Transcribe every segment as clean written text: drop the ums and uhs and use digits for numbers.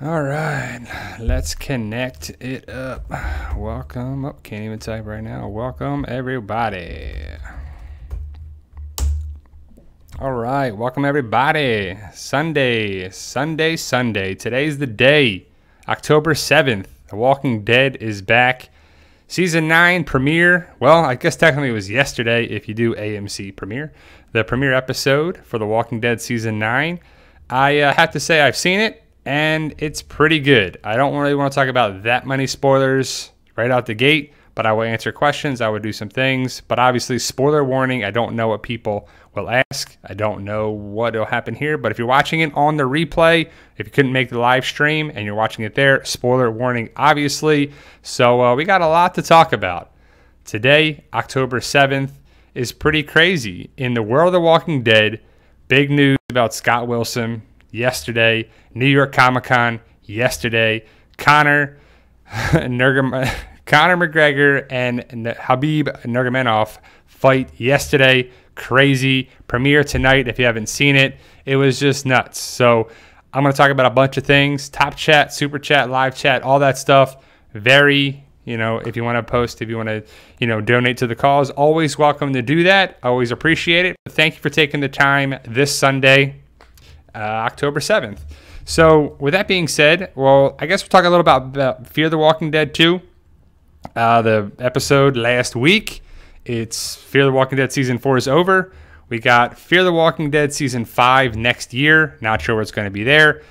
All right, let's connect it up. Welcome. Oh, can't even type right now. Welcome, everybody. All right, welcome, everybody. Sunday. Today's the day, October 7th. The Walking Dead is back. Season 9 premiere. Well, I guess technically it was yesterday if you do AMC premiere. The premiere episode for The Walking Dead Season 9. I have to say I've seen it, and it's pretty good. I don't really want to talk about that many spoilers right out the gate, but I will answer questions. I will do some things. But obviously, spoiler warning, I don't know what people will ask. I don't know what will happen here. But if you're watching it on the replay, if you couldn't make the live stream and you're watching it there, spoiler warning, obviously. So we got a lot to talk about. Today, October 7th, is pretty crazy. In the world of The Walking Dead, big news about Scott Wilson yesterday. New York Comic-Con yesterday. Conor McGregor and Habib Nurmagomedov fight yesterday. Crazy. Premiere tonight if you haven't seen it. It was just nuts. So I'm going to talk about a bunch of things. Top chat, super chat, live chat, all that stuff. Very, if you want to post, if you want to, donate to the cause, always welcome to do that. Always appreciate it. But thank you for taking the time this Sunday, October 7th. So with that being said, well, I guess we'll talk a little about Fear the Walking Dead 2. The episode last week, it's Fear the Walking Dead Season 4 is over. We got Fear the Walking Dead Season 5 next year. Not sure what's going to be there.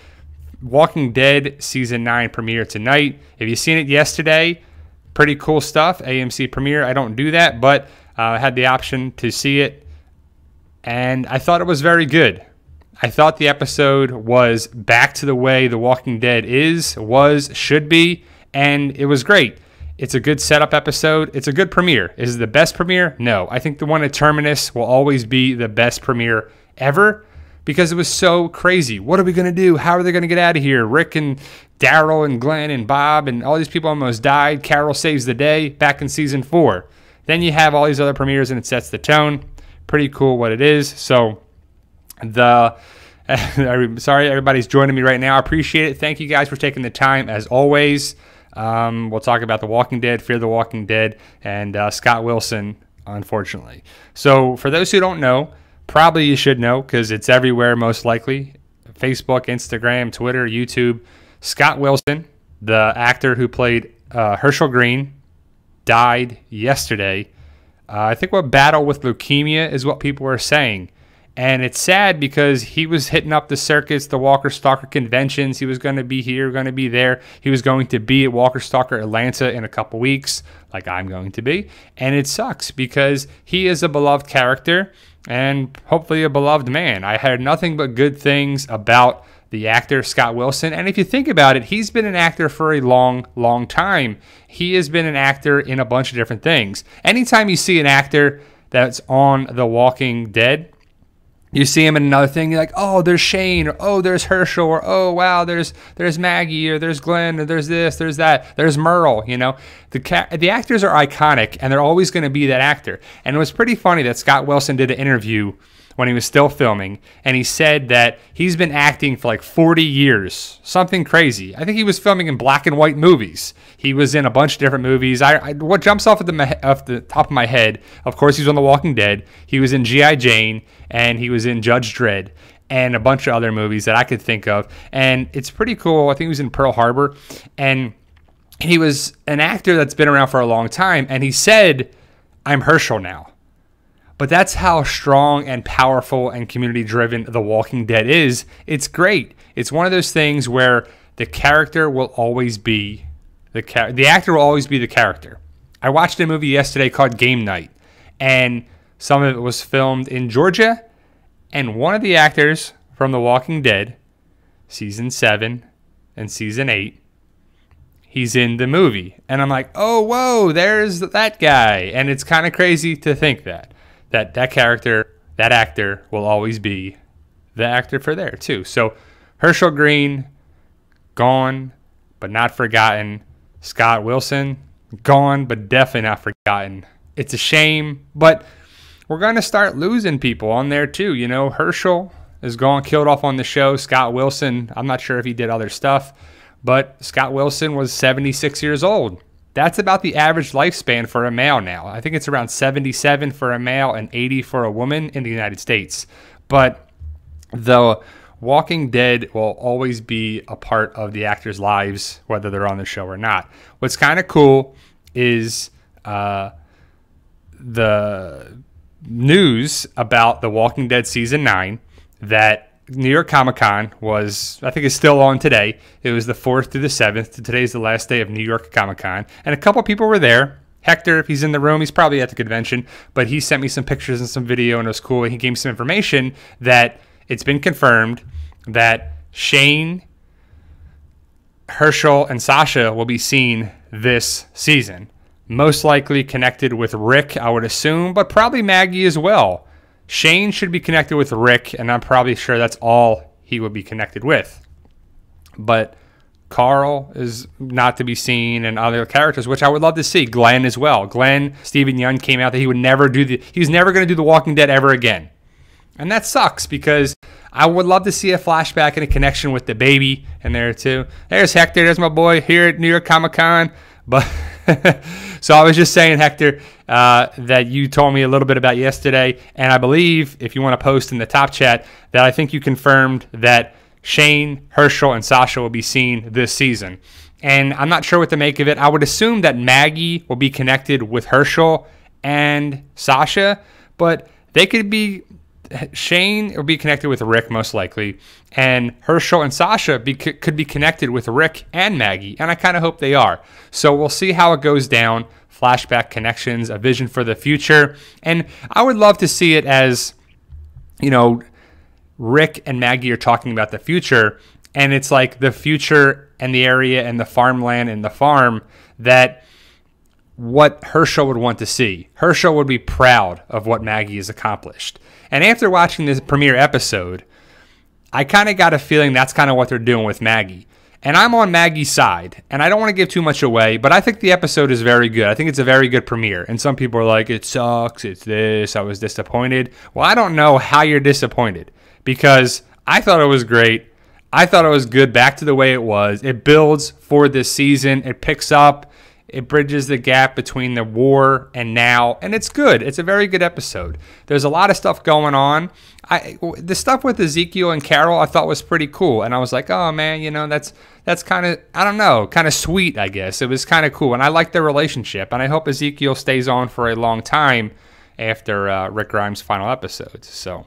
Walking Dead Season 9 premiere tonight. If you've seen it yesterday, pretty cool stuff. AMC premiere. I don't do that, but I had the option to see it, and I thought it was very good. I thought the episode was back to the way The Walking Dead should be, and it was great. It's a good setup episode. It's a good premiere. Is it the best premiere? No. I think the one at Terminus will always be the best premiere ever because it was so crazy. What are we going to do? How are they going to get out of here? Rick and Daryl and Glenn and Bob and all these people almost died. Carol saves the day back in Season 4. Then you have all these other premieres, and it sets the tone. Pretty cool what it is. So sorry everybody's joining me right now. I appreciate it. Thank you guys for taking the time as always. We'll talk about The Walking Dead, Fear the Walking Dead, and Scott Wilson, unfortunately. So for those who don't know, probably you should know because it's everywhere most likely. Facebook, Instagram, Twitter, YouTube. Scott Wilson, the actor who played Herschel Green, died yesterday. I think what battle with leukemia is what people are saying. And it's sad because he was hitting up the circuits, the Walker Stalker conventions. He was going to be here, going to be there. He was going to be at Walker Stalker Atlanta in a couple weeks, like I'm going to be. And it sucks because he is a beloved character and hopefully a beloved man. I heard nothing but good things about the actor Scott Wilson. And if you think about it, he's been an actor for a long, long time. He has been an actor in a bunch of different things. Anytime you see an actor that's on The Walking Dead, you see him in another thing, you're like, oh, there's Shane, or oh, there's Herschel, or oh, wow, there's Maggie, or there's Glenn, or there's this, there's that, there's Merle, The actors are iconic, and they're always going to be that actor. And it was pretty funny that Scott Wilson did an interview when he was still filming, and he said that he's been acting for like 40 years, something crazy. I think he was filming in black and white movies. He was in a bunch of different movies. What jumps off the top of my head, of course, he's on The Walking Dead. He was in G.I. Jane, and he was in Judge Dredd, and a bunch of other movies that I could think of. And it's pretty cool. I think he was in Pearl Harbor, and he was an actor that's been around for a long time, and he said, I'm Herschel now. But that's how strong and powerful and community-driven The Walking Dead is. It's great. It's one of those things where the character will always be the actor will always be the character. I watched a movie yesterday called Game Night, and some of it was filmed in Georgia, and one of the actors from The Walking Dead, Season 7 and Season 8, he's in the movie. And I'm like, oh, whoa, there's that guy. And it's kind of crazy to think that character, that actor will always be the actor for there too. So Herschel Green, gone, but not forgotten. Scott Wilson, gone, but definitely not forgotten. It's a shame, but we're going to start losing people on there too. Herschel is gone, killed off on the show. Scott Wilson, I'm not sure if he did other stuff, but Scott Wilson was 76 years old. That's about the average lifespan for a male now. I think it's around 77 for a male and 80 for a woman in the United States. But the Walking Dead will always be a part of the actors' lives, whether they're on the show or not. What's kind of cool is the news about The Walking Dead Season 9 that New York Comic Con was, I think it's still on today. It was the 4th through the 7th. Today's the last day of New York Comic Con. And a couple people were there. Hector, if he's in the room, he's probably at the convention. But he sent me some pictures and some video, and it was cool. And he gave me some information that it's been confirmed that Shane, Herschel, and Sasha will be seen this season. Most likely connected with Rick, I would assume, but probably Maggie as well. Shane should be connected with Rick, and I'm probably sure that's all he would be connected with. But Carl is not to be seen, and other characters, which I would love to see. Glenn as well. Glenn, Stephen Yeun came out that he was never going to do The Walking Dead ever again. And that sucks because I would love to see a flashback and a connection with the baby in there too. There's Hector. There's my boy here at New York Comic Con. But so I was just saying, Hector, that you told me a little bit about yesterday, and I believe, if you want to post in the top chat, that I think you confirmed that Shane, Herschel, and Sasha will be seen this season. And I'm not sure what to make of it. I would assume that Maggie will be connected with Herschel and Sasha, but they could be... Shane will be connected with Rick most likely, and Herschel and Sasha could be connected with Rick and Maggie, and I kind of hope they are. So we'll see how it goes down. Flashback connections, a vision for the future, and I would love to see it as, you know, Rick and Maggie are talking about the future, and it's like the future and the area and the farmland and the farm that what Herschel would want to see. Herschel would be proud of what Maggie has accomplished. And after watching this premiere episode, I kind of got a feeling that's kind of what they're doing with Maggie. And I'm on Maggie's side, and I don't want to give too much away, but I think the episode is very good. I think it's a very good premiere. And some people are like, it sucks, it's this, I was disappointed. Well, I don't know how you're disappointed, because I thought it was great. I thought it was good back to the way it was. It builds for this season. It picks up. It bridges the gap between the war and now, and it's good. It's a very good episode. There's a lot of stuff going on. The stuff with Ezekiel and Carol I thought was pretty cool, and I was like, oh man, you know, that's kind of, I don't know, kind of sweet, I guess. It was kind of cool, and I like their relationship, and I hope Ezekiel stays on for a long time after Rick Grimes' final episodes. So,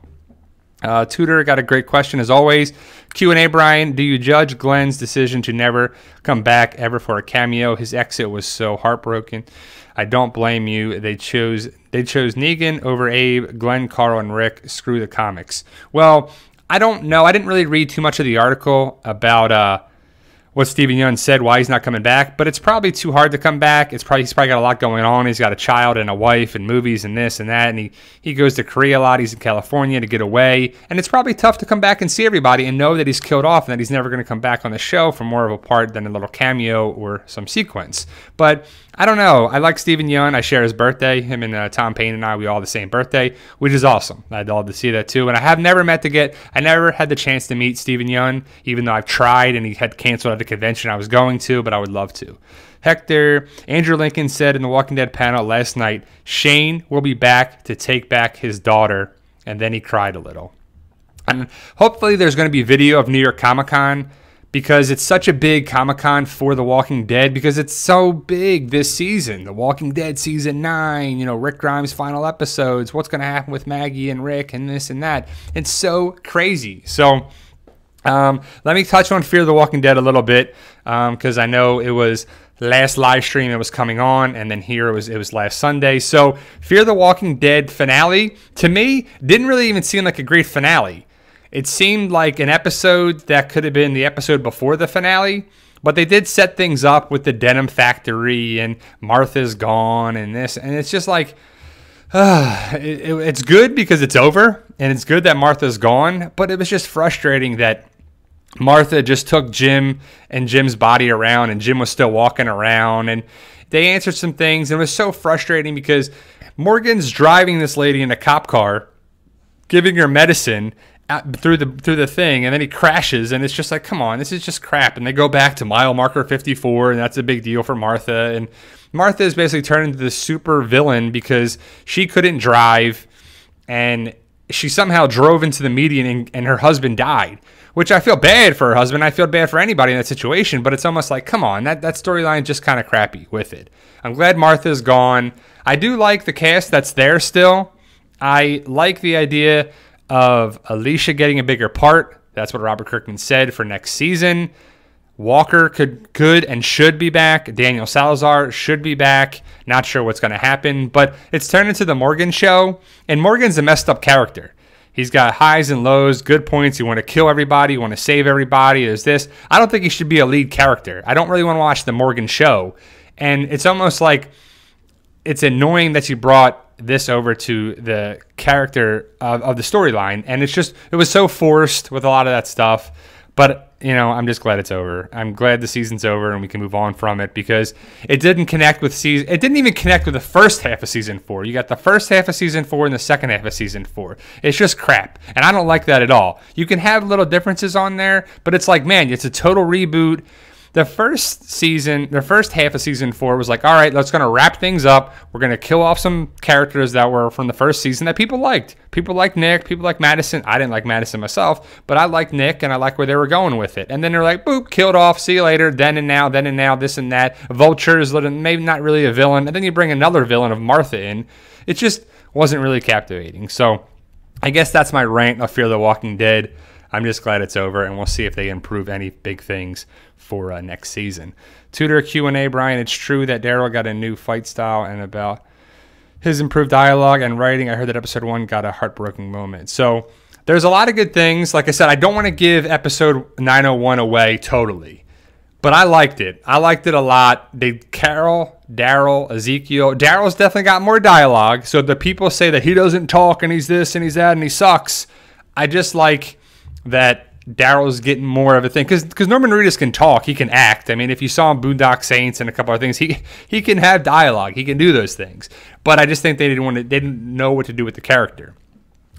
Tudor got a great question as always. Q&A, Brian, do you judge Glenn's decision to never come back ever for a cameo? His exit was so heartbroken. I don't blame you. They chose Negan over Abe, Glenn, Carl, and Rick. Screw the comics. Well, I don't know. I didn't really read too much of the article about what Stephen Yeun said, why he's not coming back, but it's probably too hard to come back. He's probably got a lot going on. He's got a child and a wife and movies and this and that, and he goes to Korea a lot. He's in California to get away, and it's probably tough to come back and see everybody and know that he's killed off and that he's never going to come back on the show for more of a part than a little cameo or some sequence. But I don't know. I like Stephen Yeun. I share his birthday. Him and Tom Payne and I, we all have the same birthday, which is awesome. I'd love to see that too. And I have never I never had the chance to meet Stephen Yeun, even though I've tried and he had canceled at the convention I was going to, but I would love to. Hector, Andrew Lincoln said in the Walking Dead panel last night, Shane will be back to take back his daughter, and then he cried a little. And hopefully there's going to be video of New York Comic Con, because it's such a big Comic-Con for The Walking Dead, because it's so big this season. The Walking Dead Season 9, you know, Rick Grimes' final episodes, what's going to happen with Maggie and Rick and this and that. It's so crazy. So let me touch on Fear the Walking Dead a little bit, because I know it was last live stream it was coming on, and then here it was last Sunday. So Fear the Walking Dead finale, to me, didn't really even seem like a great finale. It seemed like an episode that could have been the episode before the finale, but they did set things up with the denim factory and Martha's gone and this, and it's just like, it's good because it's over, and it's good that Martha's gone, but it was just frustrating that Martha just took Jim and Jim's body around, and Jim was still walking around, and they answered some things, and it was so frustrating because Morgan's driving this lady in a cop car, giving her medicine, through the thing, and then he crashes, and it's just like, come on, this is just crap. And they go back to mile marker 54, and that's a big deal for Martha. And Martha is basically turned into the super villain because she couldn't drive, and she somehow drove into the median, and her husband died. Which I feel bad for her husband. I feel bad for anybody in that situation, but it's almost like, come on, that storyline is just kind of crappy with it. I'm glad Martha's gone. I do like the cast that's there still. I like the idea of Alicia getting a bigger part. That's what Robert Kirkman said for next season. Walker could and should be back. Daniel Salazar should be back. Not sure what's going to happen, but it's turned into the Morgan show, and Morgan's a messed up character. He's got highs and lows, good points. You want to kill everybody. You want to save everybody. There's this. I don't think he should be a lead character. I don't really want to watch the Morgan show. And it's almost like it's annoying that you brought this over to the character of the storyline. And it was so forced with a lot of that stuff. But, I'm just glad it's over. I'm glad the season's over and we can move on from it because it didn't connect with it didn't even connect with the first half of season 4. You got the first half of season 4 and the second half of season 4. It's just crap. And I don't like that at all. You can have little differences on there, but it's like, man, it's a total reboot. The first half of season 4 was like, all right, let's going to wrap things up. We're going to kill off some characters that were from the first season that people liked. People like Nick. People like Madison. I didn't like Madison myself, but I liked Nick, and I like where they were going with it. And then they're like, boop, killed off. See you later. Then and now, this and that. Vulture's maybe not really a villain. And then you bring another villain of Martha in. It just wasn't really captivating. So I guess that's my rant of Fear the Walking Dead. I'm just glad it's over, and we'll see if they improve any big things for next season. Tudor Q&A, Brian, it's true that Daryl got a new fight style and about his improved dialogue and writing. I heard that episode 1 got a heartbreaking moment. So there's a lot of good things. Like I said, I don't want to give episode 901 away totally, but I liked it. I liked it a lot. Carol, Daryl, Ezekiel. Daryl's definitely got more dialogue. So the people say that he doesn't talk and he's this and he's that and he sucks. I just like that Daryl's getting more of a thing because Norman Reedus can talk, he can act. I mean, if you saw him Boondock Saints and a couple of things, he can have dialogue, he can do those things. But I just think they didn't know what to do with the character.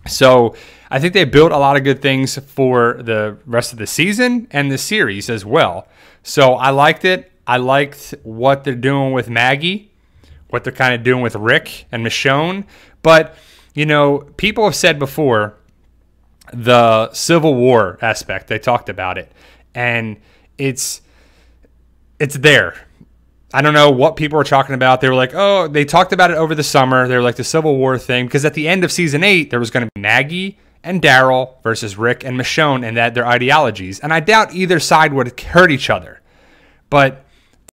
So I think they built a lot of good things for the rest of the season and the series as well. So I liked it. I liked what they're doing with Maggie, what they're kind of doing with Rick and Michonne. But people have said before, the Civil War aspect, they talked about it, and it's there. I don't know what people were talking about. They were like, oh, they talked about it over the summer. They were like the Civil War thing, because at the end of season 8, there was going to be Maggie and Daryl versus Rick and Michonne, and that their ideologies. And I doubt either side would hurt each other. But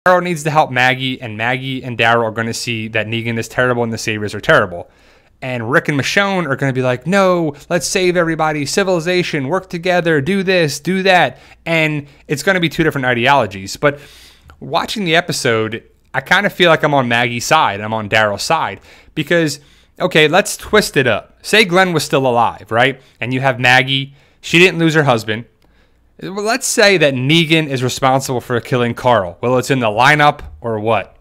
Daryl needs to help Maggie and Daryl are going to see that Negan is terrible and the Saviors are terrible. And Rick and Michonne are going to be like, no, let's save everybody, civilization, work together, do this, do that. And it's going to be two different ideologies. But watching the episode, I kind of feel like I'm on Maggie's side. I'm on Daryl's side. Because, okay, let's twist it up. Say Glenn was still alive, right? And you have Maggie. She didn't lose her husband. Well, let's say that Negan is responsible for killing Carl. Well, it's in the lineup or what?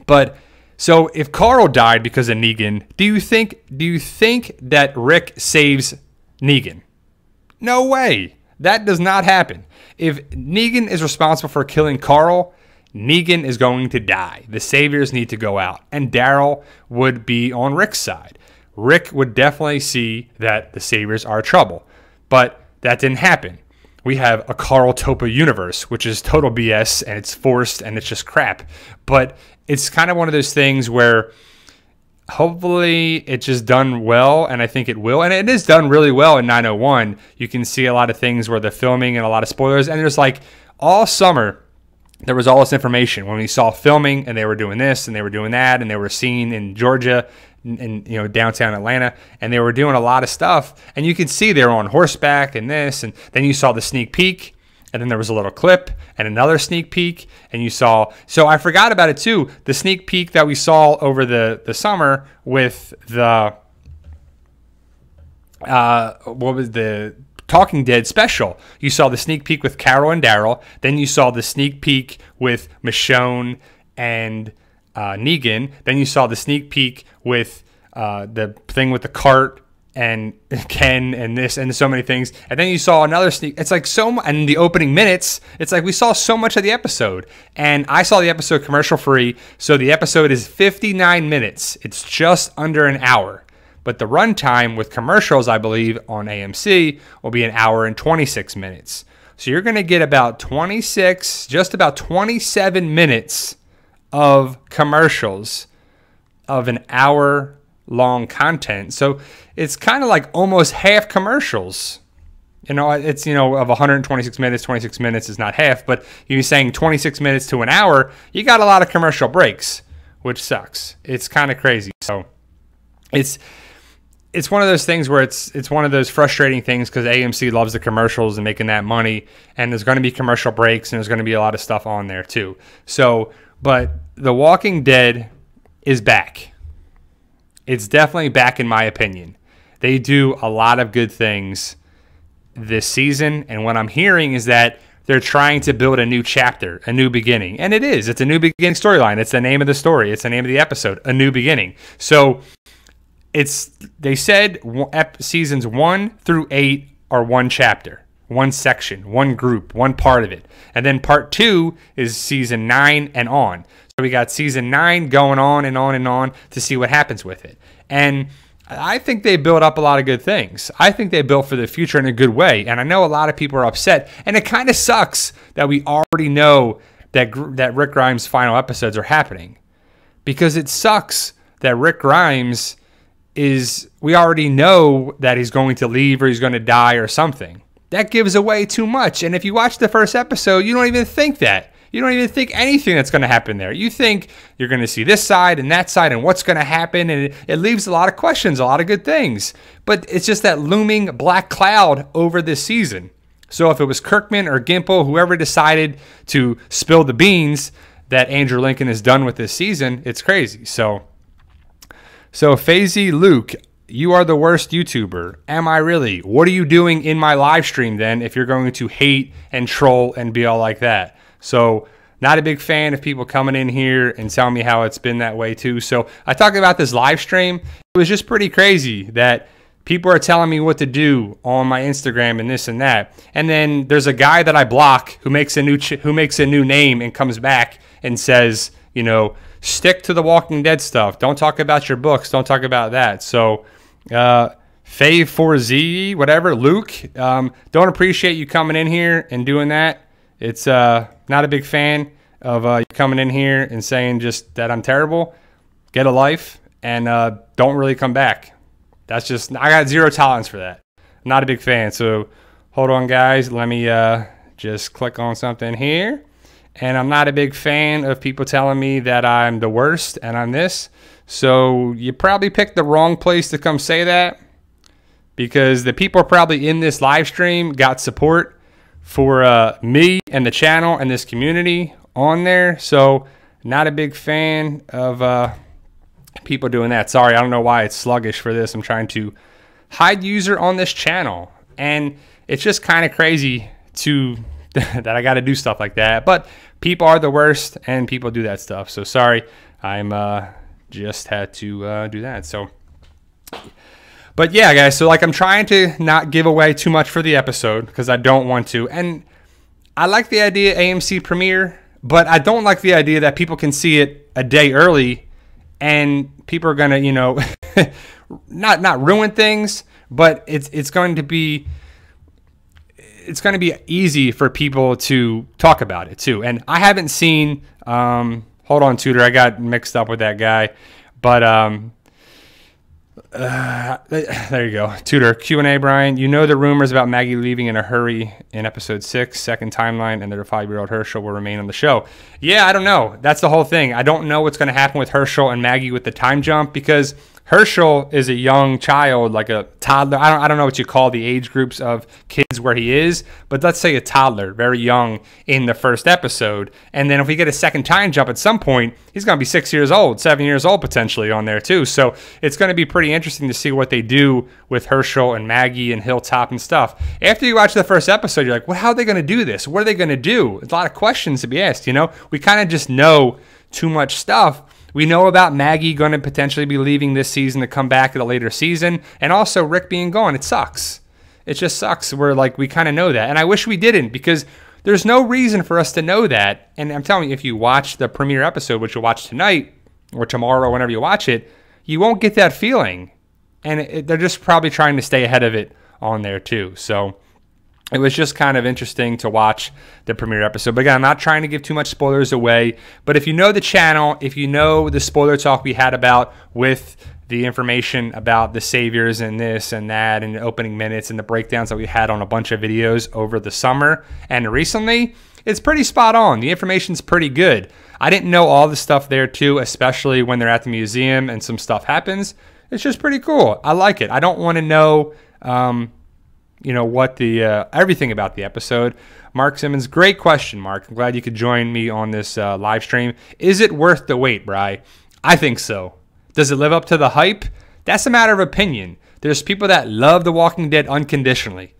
But so if Carl died because of Negan, do you think that Rick saves Negan? No way. That does not happen. If Negan is responsible for killing Carl, Negan is going to die. The Saviors need to go out. And Daryl would be on Rick's side. Rick would definitely see that the Saviors are trouble. But that didn't happen. We have a Carl Topa universe, which is total BS, and it's forced, and it's just crap. But it's kind of one of those things where hopefully it's just done well, and I think it will. And it is done really well in 901. You can see a lot of things where they're filming and a lot of spoilers. And there's like all summer, there was all this information when we saw filming, and they were doing this and they were doing that, and they were seen in Georgia, in downtown Atlanta, and they were doing a lot of stuff, and you could see they were on horseback and this, and then you saw the sneak peek, and then there was a little clip and another sneak peek, and you saw, so I forgot about it too, the sneak peek that we saw over the summer with the what was the Talking Dead special. You saw the sneak peek with Carol and Daryl, then you saw the sneak peek with Michonne and Negan. Then you saw the sneak peek with the thing with the cart and Ken and this and so many things. And then you saw another sneak. It's like and the opening minutes, it's like we saw so much of the episode. And I saw the episode commercial free. So the episode is 59 minutes. It's just under an hour. But the runtime with commercials, I believe, on AMC will be an hour and 26 minutes. So you're going to get about just about 27 minutes of commercials of an hour long content. So it's kind of like almost half commercials. It's, of 126 minutes, 26 minutes is not half, but you're saying 26 minutes to an hour, you got a lot of commercial breaks, which sucks. It's kind of crazy. So it's one of those things where it's one of those frustrating things because AMC loves the commercials and making that money, and there's going to be commercial breaks and there's going to be a lot of stuff on there too. So, but The Walking Dead is back. It's definitely back in my opinion. They do a lot of good things this season, and what I'm hearing is that they're trying to build a new chapter, a new beginning. And it is. It's a new beginning storyline. It's the name of the story. It's the name of the episode, A New Beginning. So they said seasons 1 through 8 are one chapter, one section, one group, one part of it. And then part 2 is season 9 and on. So we got season 9 going on and on and on to see what happens with it. And I think they built up a lot of good things. I think they built for the future in a good way. And I know a lot of people are upset. And it kind of sucks that we already know that Rick Grimes' final episodes are happening. Because it sucks that Rick Grimes we already know that he's going to leave or he's going to die or something. That gives away too much. And if you watch the first episode, you don't even think that. You don't even think anything that's going to happen there. You think you're going to see this side and that side and what's going to happen. And it leaves a lot of questions, a lot of good things. But it's just that looming black cloud over this season. So if it was Kirkman or Gimple, whoever decided to spill the beans that Andrew Lincoln is done with this season, it's crazy. So Fazy Luke, you are the worst YouTuber. Am I really? What are you doing in my live stream then if you're going to hate and troll and be all like that? So not a big fan of people coming in here and telling me how it's been that way too. So I talked about this live stream. It was just pretty crazy that people are telling me what to do on my Instagram and this and that. And then there's a guy that I block who makes a new name and comes back and says, stick to the Walking Dead stuff. Don't talk about your books. Don't talk about that. So Faye4Z, whatever, Luke, don't appreciate you coming in here and doing that. It's not a big fan of you coming in here and saying just that I'm terrible. Get a life and don't really come back. That's just, I got zero tolerance for that. I'm not a big fan. So hold on, guys. Let me just click on something here. And I'm not a big fan of people telling me that I'm the worst and I'm this. So you probably picked the wrong place to come say that, because the people probably in this live stream got support for me and the channel and this community on there. So not a big fan of people doing that. Sorry, I don't know why it's sluggish for this. I'm trying to hide user on this channel, and it's just kind of crazy that I got to do stuff like that. But people are the worst and people do that stuff. So sorry, I'm just had to do that. So but yeah, guys, so I'm trying to not give away too much for the episode because I don't want to. And I like the idea AMC premiere, but I don't like the idea that people can see it a day early and people are going to, not ruin things, but it's going to be easy for people to talk about it too. And I haven't seen, hold on, Tutor, I got mixed up with that guy, but there you go. Tutor, Q&A, Brian. You know the rumors about Maggie leaving in a hurry in episode 6, second timeline, and that her 5-year-old Herschel will remain on the show. Yeah, I don't know. That's the whole thing. I don't know what's going to happen with Herschel and Maggie with the time jump, because Herschel is a young child, like a toddler. I don't know what you call the age groups of kids where he is, but let's say a toddler, very young in the first episode. And then if we get a second time jump at some point, he's going to be 6 years old, 7 years old potentially on there too. So it's going to be pretty interesting to see what they do with Herschel and Maggie and Hilltop and stuff. After you watch the first episode, you're like, well, how are they going to do this? What are they going to do? There's a lot of questions to be asked, We kind of just know too much stuff. We know about Maggie going to potentially be leaving this season to come back at a later season, and also Rick being gone. It sucks. It just sucks. We kind of know that, and I wish we didn't, because there's no reason for us to know that. And I'm telling you, if you watch the premiere episode, which you'll watch tonight or tomorrow, whenever you watch it, you won't get that feeling. And they're just probably trying to stay ahead of it on there too. So it was just kind of interesting to watch the premiere episode. But again, I'm not trying to give too much spoilers away. But if you know the channel, if you know the spoiler talk we had about with the information about the saviors and this and that and the opening minutes and the breakdowns that we had on a bunch of videos over the summer and recently, it's pretty spot on. The information's pretty good. I didn't know all the stuff there too, especially when they're at the museum and some stuff happens. It's just pretty cool. I like it. I don't want to know, what the everything about the episode. Mark Simmons, great question, Mark. I'm glad you could join me on this live stream. Is it worth the wait, Bri? I think so. Does it live up to the hype? That's a matter of opinion. There's people that love The Walking Dead unconditionally.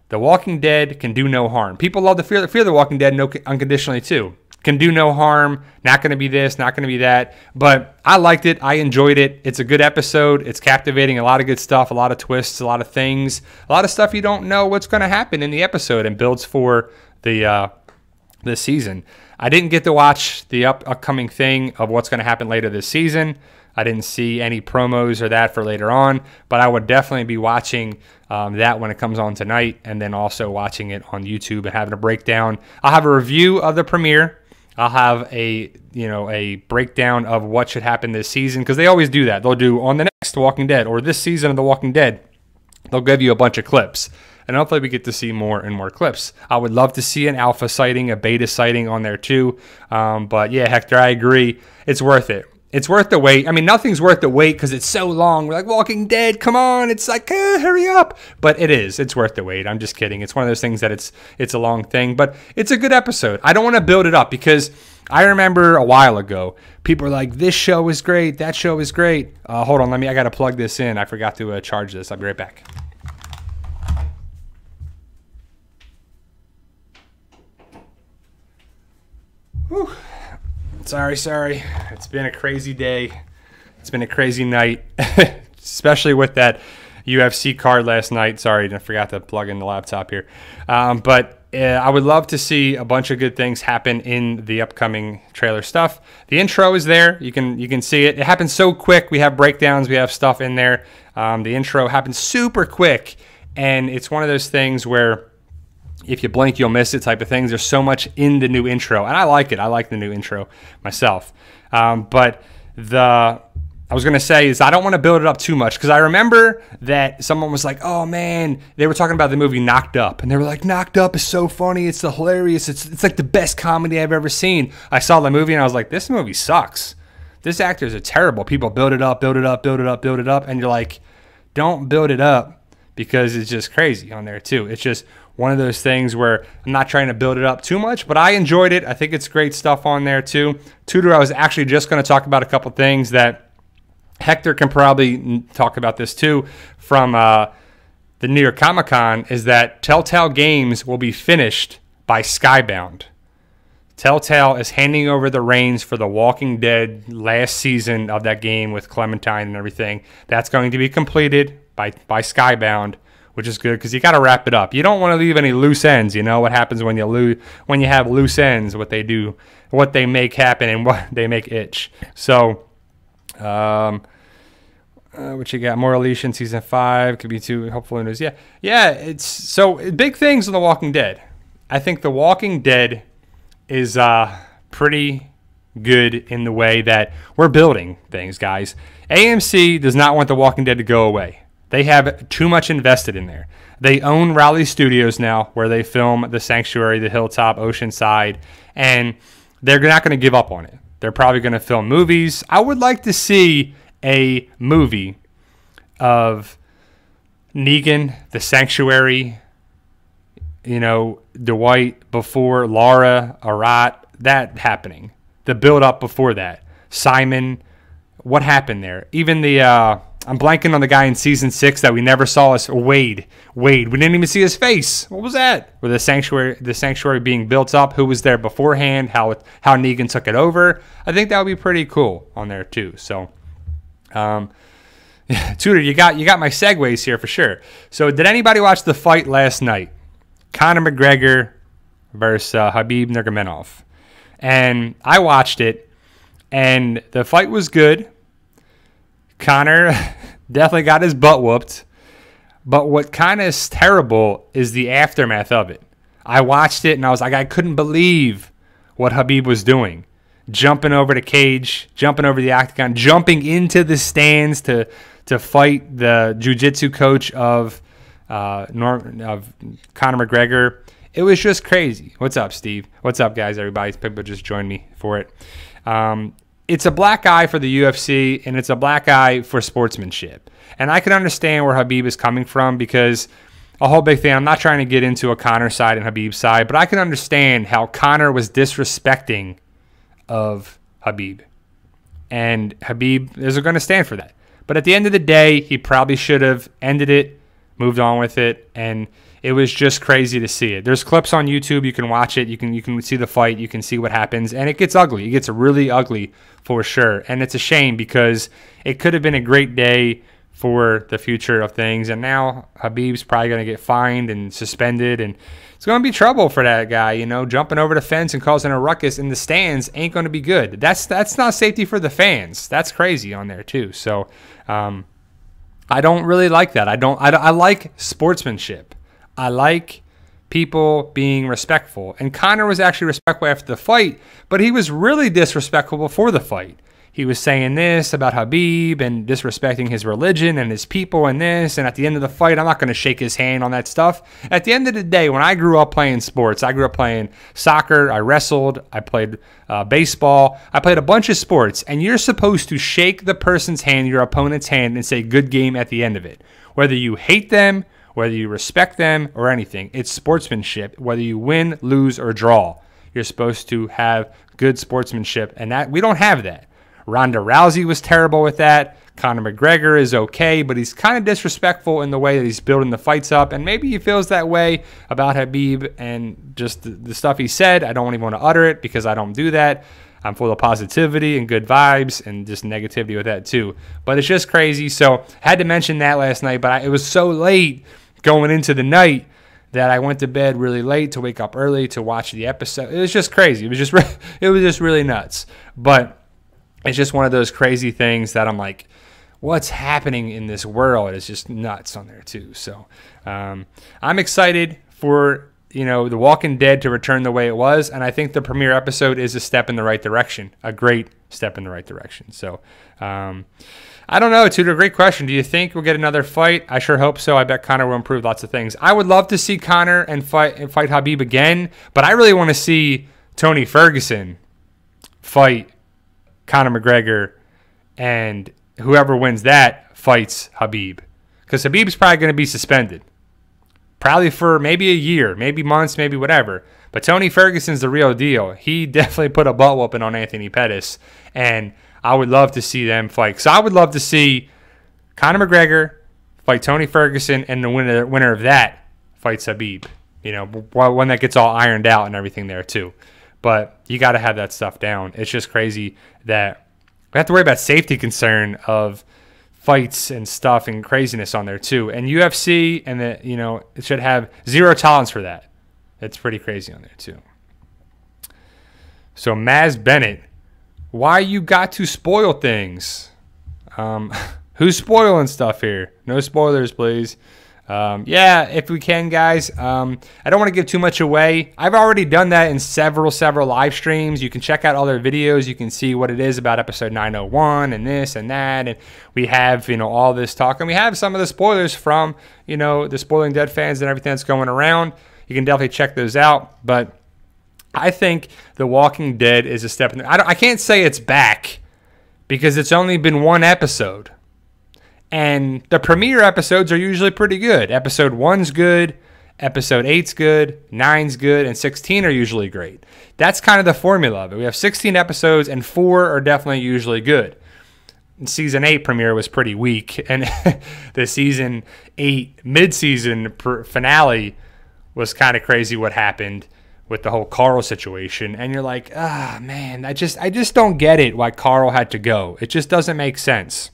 The Walking Dead can do no harm. People love the Fear the Walking Dead unconditionally too. Can do no harm, not going to be this, not going to be that. But I liked it. I enjoyed it. It's a good episode. It's captivating. A lot of good stuff, a lot of twists, a lot of things, a lot of stuff you don't know what's going to happen in the episode and builds for the this season. I didn't get to watch the upcoming thing of what's going to happen later this season. I didn't see any promos or that for later on, but I would definitely be watching that when it comes on tonight, and then also watching it on YouTube and having a breakdown. I'll have a review of the premiere. I'll have a breakdown of what should happen this season, because they always do that. They'll do on the next Walking Dead or this season of The Walking Dead. They'll give you a bunch of clips, and hopefully we get to see more and more clips. I would love to see an alpha sighting, a beta sighting on there too. But yeah, Hector, I agree. It's worth it. It's worth the wait. I mean, nothing's worth the wait because it's so long. We're like, Walking Dead, come on. It's like, hurry up. But it is. It's worth the wait. I'm just kidding. It's one of those things that it's a long thing. But it's a good episode. I don't want to build it up, because I remember a while ago, people were like, this show is great. That show is great. Hold on. I got to plug this in. I forgot to charge this. I'll be right back. Whew. Sorry. It's been a crazy day. It's been a crazy night, especially with that UFC card last night. Sorry, I forgot to plug in the laptop here. But I would love to see a bunch of good things happen in the upcoming trailer stuff. The intro is there. You can see it. It happens so quick. We have breakdowns. We have stuff in there. The intro happens super quick, and it's one of those things where if you blink, you'll miss it type of things. There's so much in the new intro, and I like it. I like the new intro myself. But I was going to say is I don't want to build it up too much, because I remember that someone was like, oh, man, they were talking about the movie Knocked Up, and they were like, Knocked Up is so funny. It's hilarious. It's like the best comedy I've ever seen. I saw the movie, and I was like, this movie sucks. This actors are terrible. People build it up, and you're like, don't build it up, because it's just crazy on there too. It's just one of those things where I'm not trying to build it up too much, but I enjoyed it. I think it's great stuff on there too. Tudor, I was actually just going to talk about a couple things that Hector can probably talk about this too from the New York Comic-Con, is that Telltale Games will be finished by Skybound. Telltale is handing over the reins for The Walking Dead last season of that game with Clementine and everything. That's going to be completed by Skybound, which is good, because you got to wrap it up. You don't want to leave any loose ends. You know what happens when you have loose ends, what they do, what they make happen, and what they make itch. So, what you got? More Alicia in season 5 could be 2. Hopefully news. Yeah. It's so big things on The Walking Dead. I think The Walking Dead is pretty good in the way that we're building things, guys. AMC does not want The Walking Dead to go away. They have too much invested in there. They own Raleigh Studios now, where they film The Sanctuary, The Hilltop, Oceanside, and they're not going to give up on it. They're probably going to film movies. I would like to see a movie of Negan, The Sanctuary, Dwight before Laura, Arat, that happening. The build up before that. Simon, what happened there? Even the I'm blanking on the guy in season 6 that we never saw us. Wade. We didn't even see his face. What was that? With the sanctuary being built up, who was there beforehand, how Negan took it over. I think that would be pretty cool on there too. So, Tudor, you got my segues here for sure. So, did anybody watch the fight last night? Conor McGregor versus Khabib Nurmagomedov. And I watched it, and the fight was good. Conor definitely got his butt whooped. But what kind of is terrible is the aftermath of it. I watched it, and I was like, I couldn't believe what Khabib was doing. Jumping over the cage, jumping over the octagon, jumping into the stands to fight the jiu-jitsu coach of Conor McGregor. It was just crazy. What's up, Steve? What's up, guys? Everybody, people just joined me for it. It's a black eye for the UFC, and it's a black eye for sportsmanship. And I can understand where Khabib is coming from because a whole big thing. I'm not trying to get into a Conor side and Khabib side, but I can understand how Conor was disrespecting of Khabib. And Khabib is going to stand for that. But at the end of the day, he probably should have ended it, moved on with it, and it was just crazy to see it. There's clips on YouTube. You can watch it. You can see the fight. You can see what happens. And it gets ugly. It gets really ugly for sure. And it's a shame because it could have been a great day for the future of things. And now Khabib's probably going to get fined and suspended. And it's going to be trouble for that guy. You know, jumping over the fence and causing a ruckus in the stands ain't going to be good. That's not safety for the fans. That's crazy on there too. So I don't really like that. I like sportsmanship. I like people being respectful. And Conor was actually respectful after the fight, but he was really disrespectful before the fight. He was saying this about Khabib and disrespecting his religion and his people and this. And at the end of the fight, I'm not going to shake his hand on that stuff. At the end of the day, when I grew up playing sports, I grew up playing soccer, I wrestled, I played baseball, I played a bunch of sports. And you're supposed to shake the person's hand, your opponent's hand, and say good game at the end of it. Whether you hate them, whether you respect them or anything, it's sportsmanship. Whether you win, lose, or draw, you're supposed to have good sportsmanship, and that we don't have that. Ronda Rousey was terrible with that. Conor McGregor is okay, but he's kind of disrespectful in the way that he's building the fights up, and maybe he feels that way about Khabib and just the stuff he said. I don't even want to utter it because I don't do that. I'm full of positivity and good vibes and just negativity with that too. But it's just crazy. So I had to mention that last night, but it was so late going into the night that I went to bed really late to wake up early to watch the episode. It was just crazy. It was just really nuts. But it's just one of those crazy things that I'm like, what's happening in this world is just nuts on there too. So I'm excited for The Walking Dead to return the way it was, and I think the premiere episode is a step in the right direction, a great step in the right direction. So I don't know, Tudor, great question. Do you think we'll get another fight? I sure hope so. I bet Conor will improve lots of things. I would love to see Conor and fight Khabib again, but I really want to see Tony Ferguson fight Conor McGregor, and whoever wins that fights Khabib. Because Khabib's probably going to be suspended. Probably for maybe a year, maybe months, maybe whatever. But Tony Ferguson's the real deal. He definitely put a butt whooping on Anthony Pettis, and I would love to see them fight. So I would love to see Conor McGregor fight Tony Ferguson, and the winner of that fights Khabib. When that gets all ironed out and everything there too. But you got to have that stuff down. It's just crazy that we have to worry about safety concern of fights and stuff and craziness on there too. And UFC and it should have zero tolerance for that. It's pretty crazy on there too. So Maz Bennett, why you got to spoil things? Who's spoiling stuff here? No spoilers, please. Yeah, if we can, guys. I don't want to give too much away. I've already done that in several live streams. You can check out other videos. You can see what it is about episode 901 and this and that. And we have, all this talk. And we have some of the spoilers from, the Spoiling Dead fans and everything that's going around. You can definitely check those out. But I think The Walking Dead is a step in I can't say it's back because it's only been one episode. And the premiere episodes are usually pretty good. Episode 1's good, episode 8's good, 9's good, and 16 are usually great. That's kind of the formula of it. We have 16 episodes, and 4 are definitely usually good. season 8 premiere was pretty weak, and the season 8 mid-season finale was kind of crazy what happened with the whole Carl situation. And you're like, man, I just don't get it why Carl had to go. It just doesn't make sense.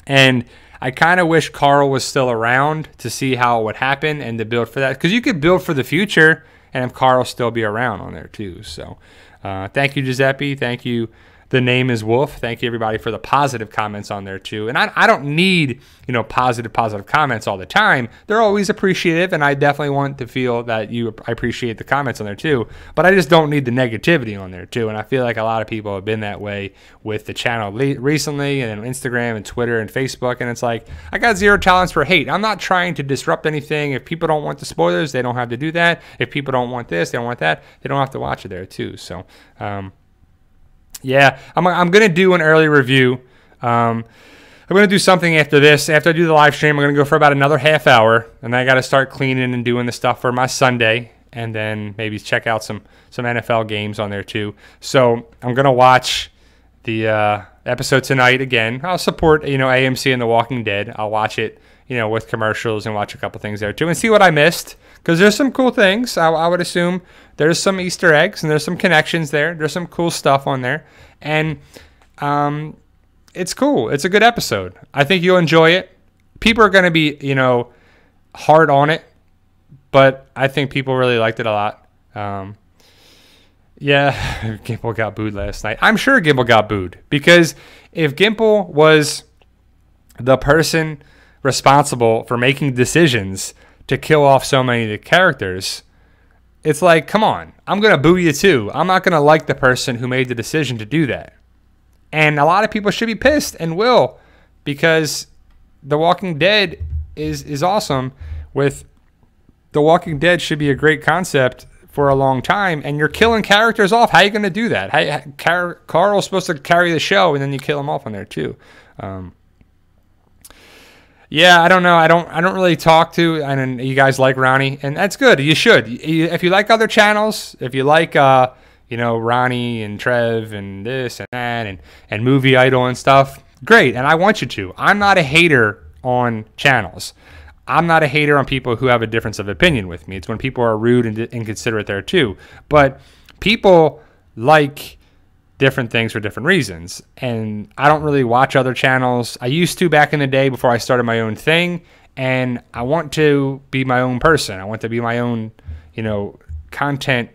And I kind of wish Carl was still around to see how it would happen and to build for that, because you could build for the future and have Carl still be around on there too. So thank you, Giuseppe. Thank you, The Name is Wolf. Thank you, everybody, for the positive comments on there too. And I don't need, positive comments all the time. They're always appreciative, and I definitely want to feel that I appreciate the comments on there too. But I just don't need the negativity on there too. And I feel like a lot of people have been that way with the channel recently, and on Instagram and Twitter and Facebook. And it's like, I got zero tolerance for hate. I'm not trying to disrupt anything. If people don't want the spoilers, they don't have to do that. If people don't want this, they don't want that, they don't have to watch it there too. So, yeah, I'm going to do an early review. I'm going to do something after this. After I do the live stream, I'm going to go for about another half hour. And then I got to start cleaning and doing the stuff for my Sunday. And then maybe check out some NFL games on there too. So I'm going to watch the episode tonight again. I'll support, AMC and The Walking Dead. I'll watch it, with commercials, and watch a couple things there too. And see what I missed. Because there's some cool things. I would assume there's some Easter eggs and there's some connections there. There's some cool stuff on there. And it's cool. It's a good episode. I think you'll enjoy it. People are going to be, hard on it. But I think people really liked it a lot. Yeah, Gimple got booed last night. I'm sure Gimple got booed. Because if Gimple was the person responsible for making decisions to kill off so many of the characters, it's like, come on, I'm going to boo you too. I'm not going to like the person who made the decision to do that. And a lot of people should be pissed, and will, because The Walking Dead is awesome. With The Walking Dead should be a great concept for a long time, and you're killing characters off. How are you going to do that? Carl's supposed to carry the show, and then you kill him off on there too. Yeah, I don't know. I don't really talk to, and you guys like Ronnie, and that's good. You should. If you like other channels, if you like, Ronnie and Trev and this and that and Movie Idol and stuff, great. And I want you to. I'm not a hater on channels. I'm not a hater on people who have a difference of opinion with me. It's when people are rude and inconsiderate there too. But people like different things for different reasons, and I don't really watch other channels. I used to back in the day before I started my own thing, and I want to be my own person. I want to be my own, content,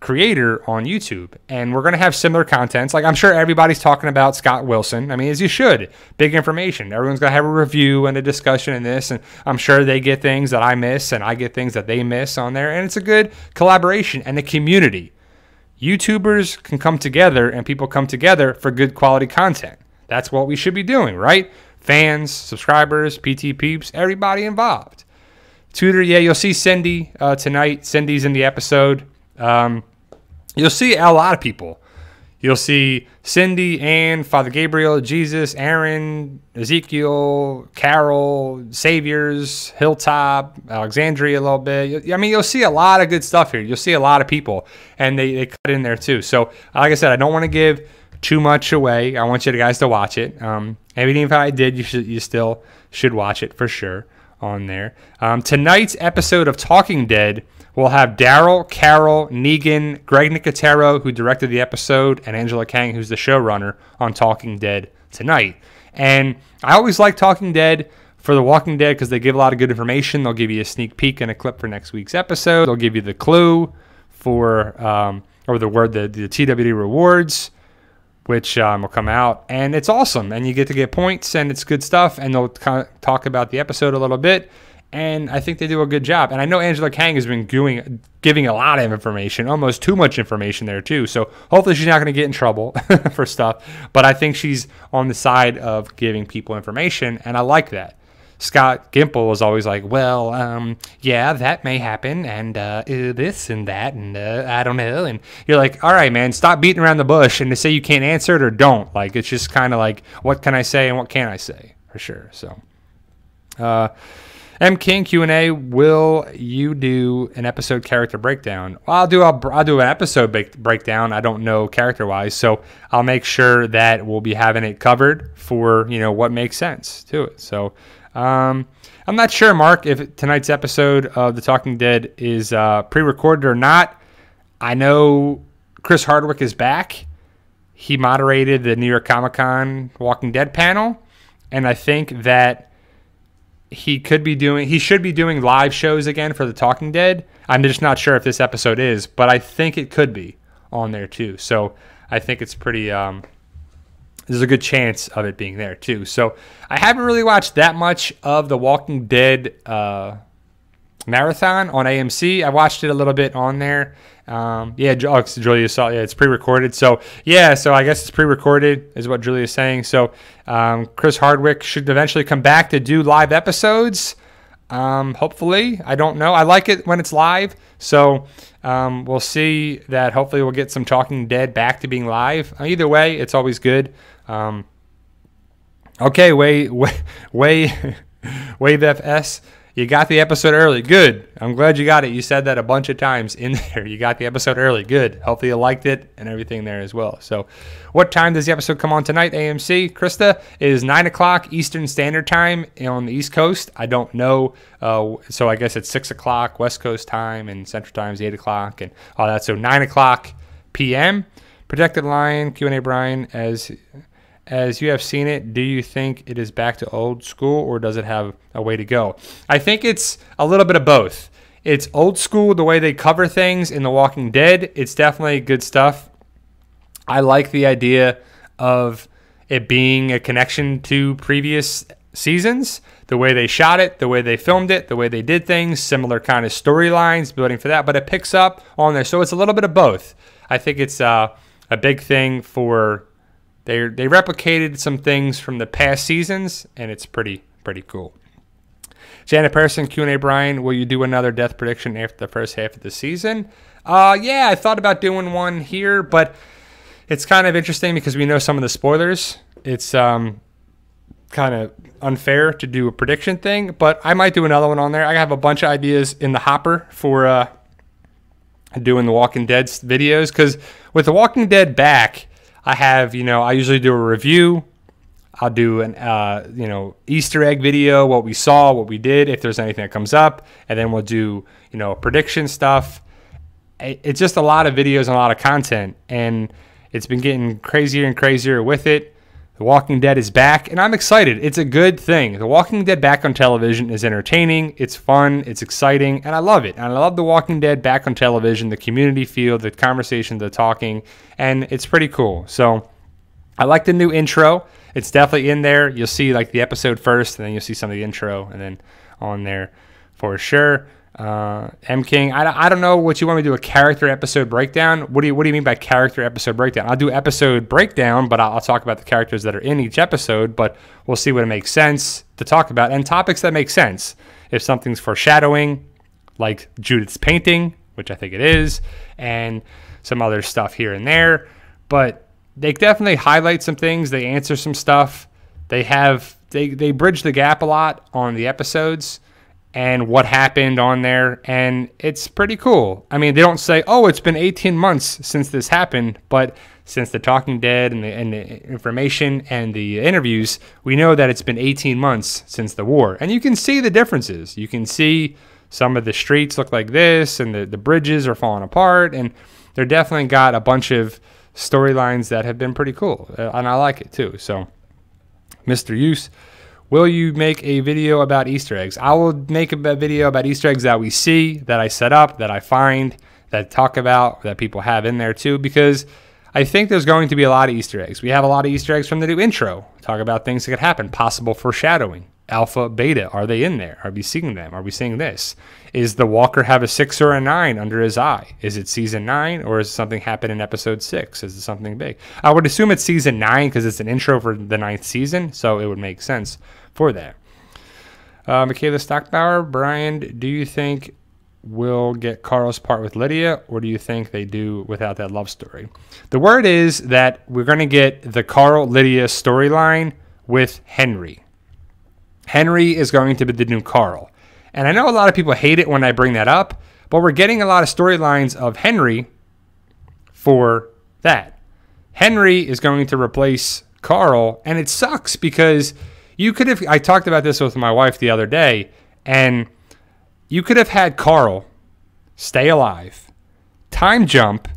creator on YouTube, and we're going to have similar contents. Like, I'm sure everybody's talking about Scott Wilson. I mean, as you should. Big information. Everyone's going to have a review and a discussion in this, and I'm sure they get things that I miss, and I get things that they miss on there, and it's a good collaboration and a community. YouTubers can come together, and people come together for good quality content. That's what we should be doing, right? Fans, subscribers, PT peeps, everybody involved. Tutor, yeah, you'll see Cindy tonight. Cindy's in the episode. You'll see a lot of people. You'll see Cindy, Ann, Father Gabriel, Jesus, Aaron, Ezekiel, Carol, Saviors, Hilltop, Alexandria a little bit. I mean, you'll see a lot of good stuff here. You'll see a lot of people, and they cut in there too. So, like I said, I don't want to give too much away. I want you guys to watch it. Even if I did, you still should watch it for sure on there. Tonight's episode of Talking Dead will have Daryl, Carol, Negan, Greg Nicotero, who directed the episode, and Angela Kang, who's the showrunner on Talking Dead tonight. And I always like Talking Dead for The Walking Dead because they give a lot of good information. They'll give you a sneak peek and a clip for next week's episode. They'll give you the clue for, or the TWD rewards, which will come out. And it's awesome. And you get points, and it's good stuff. And they'll talk about the episode a little bit. And I think they do a good job. And I know Angela Kang has been giving a lot of information, almost too much information there too. So hopefully she's not going to get in trouble for stuff. But I think she's on the side of giving people information, and I like that. Scott Gimple was always like, well, yeah, that may happen, and this and that, and I don't know. And you're like, all right, man, stop beating around the bush, and to say you can't answer it or don't. Like, it's just kind of like, what can I say and what can't I say, for sure. So, M King Q&A, will you do an episode character breakdown? Well, I'll do an episode breakdown. I don't know character-wise, so I'll make sure that we'll be having it covered for, what makes sense to it. So I'm not sure, Mark, if tonight's episode of The Talking Dead is pre-recorded or not. I know Chris Hardwick is back. He moderated the New York Comic-Con Walking Dead panel, and I think that he should be doing live shows again for The Talking Dead. I'm just not sure if this episode is, but I think it could be on there too. So I think it's pretty, there's a good chance of it being there too. So I haven't really watched that much of the Walking Dead marathon on AMC. I watched it a little bit on there. Julia saw. Yeah, it's pre-recorded. So I guess it's pre-recorded is what Julia's saying. So Chris Hardwick should eventually come back to do live episodes. Hopefully, I don't know. I like it when it's live. So we'll see that. Hopefully, we'll get some Talking Dead back to being live. Either way, it's always good. Okay, Wave FS. You got the episode early. Good. I'm glad you got it. You said that a bunch of times in there. You got the episode early. Good. Hopefully you liked it and everything there as well. So what time does the episode come on tonight, AMC? Krista, it is 9 o'clock Eastern Standard Time on the East Coast. I don't know. So I guess it's 6 o'clock West Coast time, and Central Time is 8 o'clock and all that. So 9 o'clock p.m. Protected Lion, Q&A Brian, as you have seen it, do you think it is back to old school, or does it have a way to go? I think it's a little bit of both. It's old school, the way they cover things in The Walking Dead. It's definitely good stuff. I like the idea of it being a connection to previous seasons, the way they shot it, the way they filmed it, the way they did things, similar kind of storylines, building for that, but it picks up on there. So it's a little bit of both. I think it's a big thing for... They replicated some things from the past seasons, and it's pretty cool. Janet Person, Q&A Brian, will you do another death prediction after the first half of the season? Yeah, I thought about doing one here, but it's kind of interesting because we know some of the spoilers. It's kind of unfair to do a prediction thing, but I might do another one on there. I have a bunch of ideas in the hopper for doing the Walking Dead videos, because with the Walking Dead back, I have, I usually do a review. I'll do an, Easter egg video, what we saw, what we did, if there's anything that comes up. And then we'll do, prediction stuff. It's just a lot of videos and a lot of content. And it's been getting crazier and crazier with it. The Walking Dead is back, and I'm excited. It's a good thing. The Walking Dead back on television is entertaining. It's fun. It's exciting, and I love it. And I love The Walking Dead back on television, the community feel, the conversation, the talking, and it's pretty cool. So I like the new intro. It's definitely in there. You'll see like the episode first, and then you'll see some of the intro, and then on there for sure. M King, I don't know what you want me to do, a character episode breakdown. What do you mean by character episode breakdown? I'll do episode breakdown, but I'll talk about the characters that are in each episode, but we'll see what it makes sense to talk about, and topics that make sense. If something's foreshadowing, like Judith's painting, which I think it is, and some other stuff here and there, but they definitely highlight some things. They answer some stuff. They bridge the gap a lot on the episodes and what happened on there, and it's pretty cool. I mean, they don't say, oh, it's been 18 months since this happened, but since The Talking Dead and the information and the interviews, we know that it's been 18 months since the war. And you can see the differences. You can see some of the streets look like this, and the bridges are falling apart, and they're definitely got a bunch of storylines that have been pretty cool, and I like it too. So, Mr. Use, will you make a video about Easter eggs? I will make a video about Easter eggs that we see, that I set up, that I find, that talk about, that people have in there too, because I think there's going to be a lot of Easter eggs. We have a lot of Easter eggs from the new intro. Talk about things that could happen, possible foreshadowing. Alpha, beta, are they in there? Are we seeing them? Are we seeing this? Is the Walker have a 6 or a 9 under his eye? Is it season 9, or is something happen in episode 6? Is it something big? I would assume it's season 9 because it's an intro for the 9th season, so it would make sense for that. Michaela Stockbauer, Brian, do you think we'll get Carl's part with Lydia, or do you think they do without that love story? The word is that we're going to get the Carl-Lydia storyline with Henry. Henry is going to be the new Carl. And I know a lot of people hate it when I bring that up, but we're getting a lot of storylines of Henry for that. Henry is going to replace Carl, and it sucks because you could have, I talked about this with my wife the other day, and you could have had Carl stay alive, time jump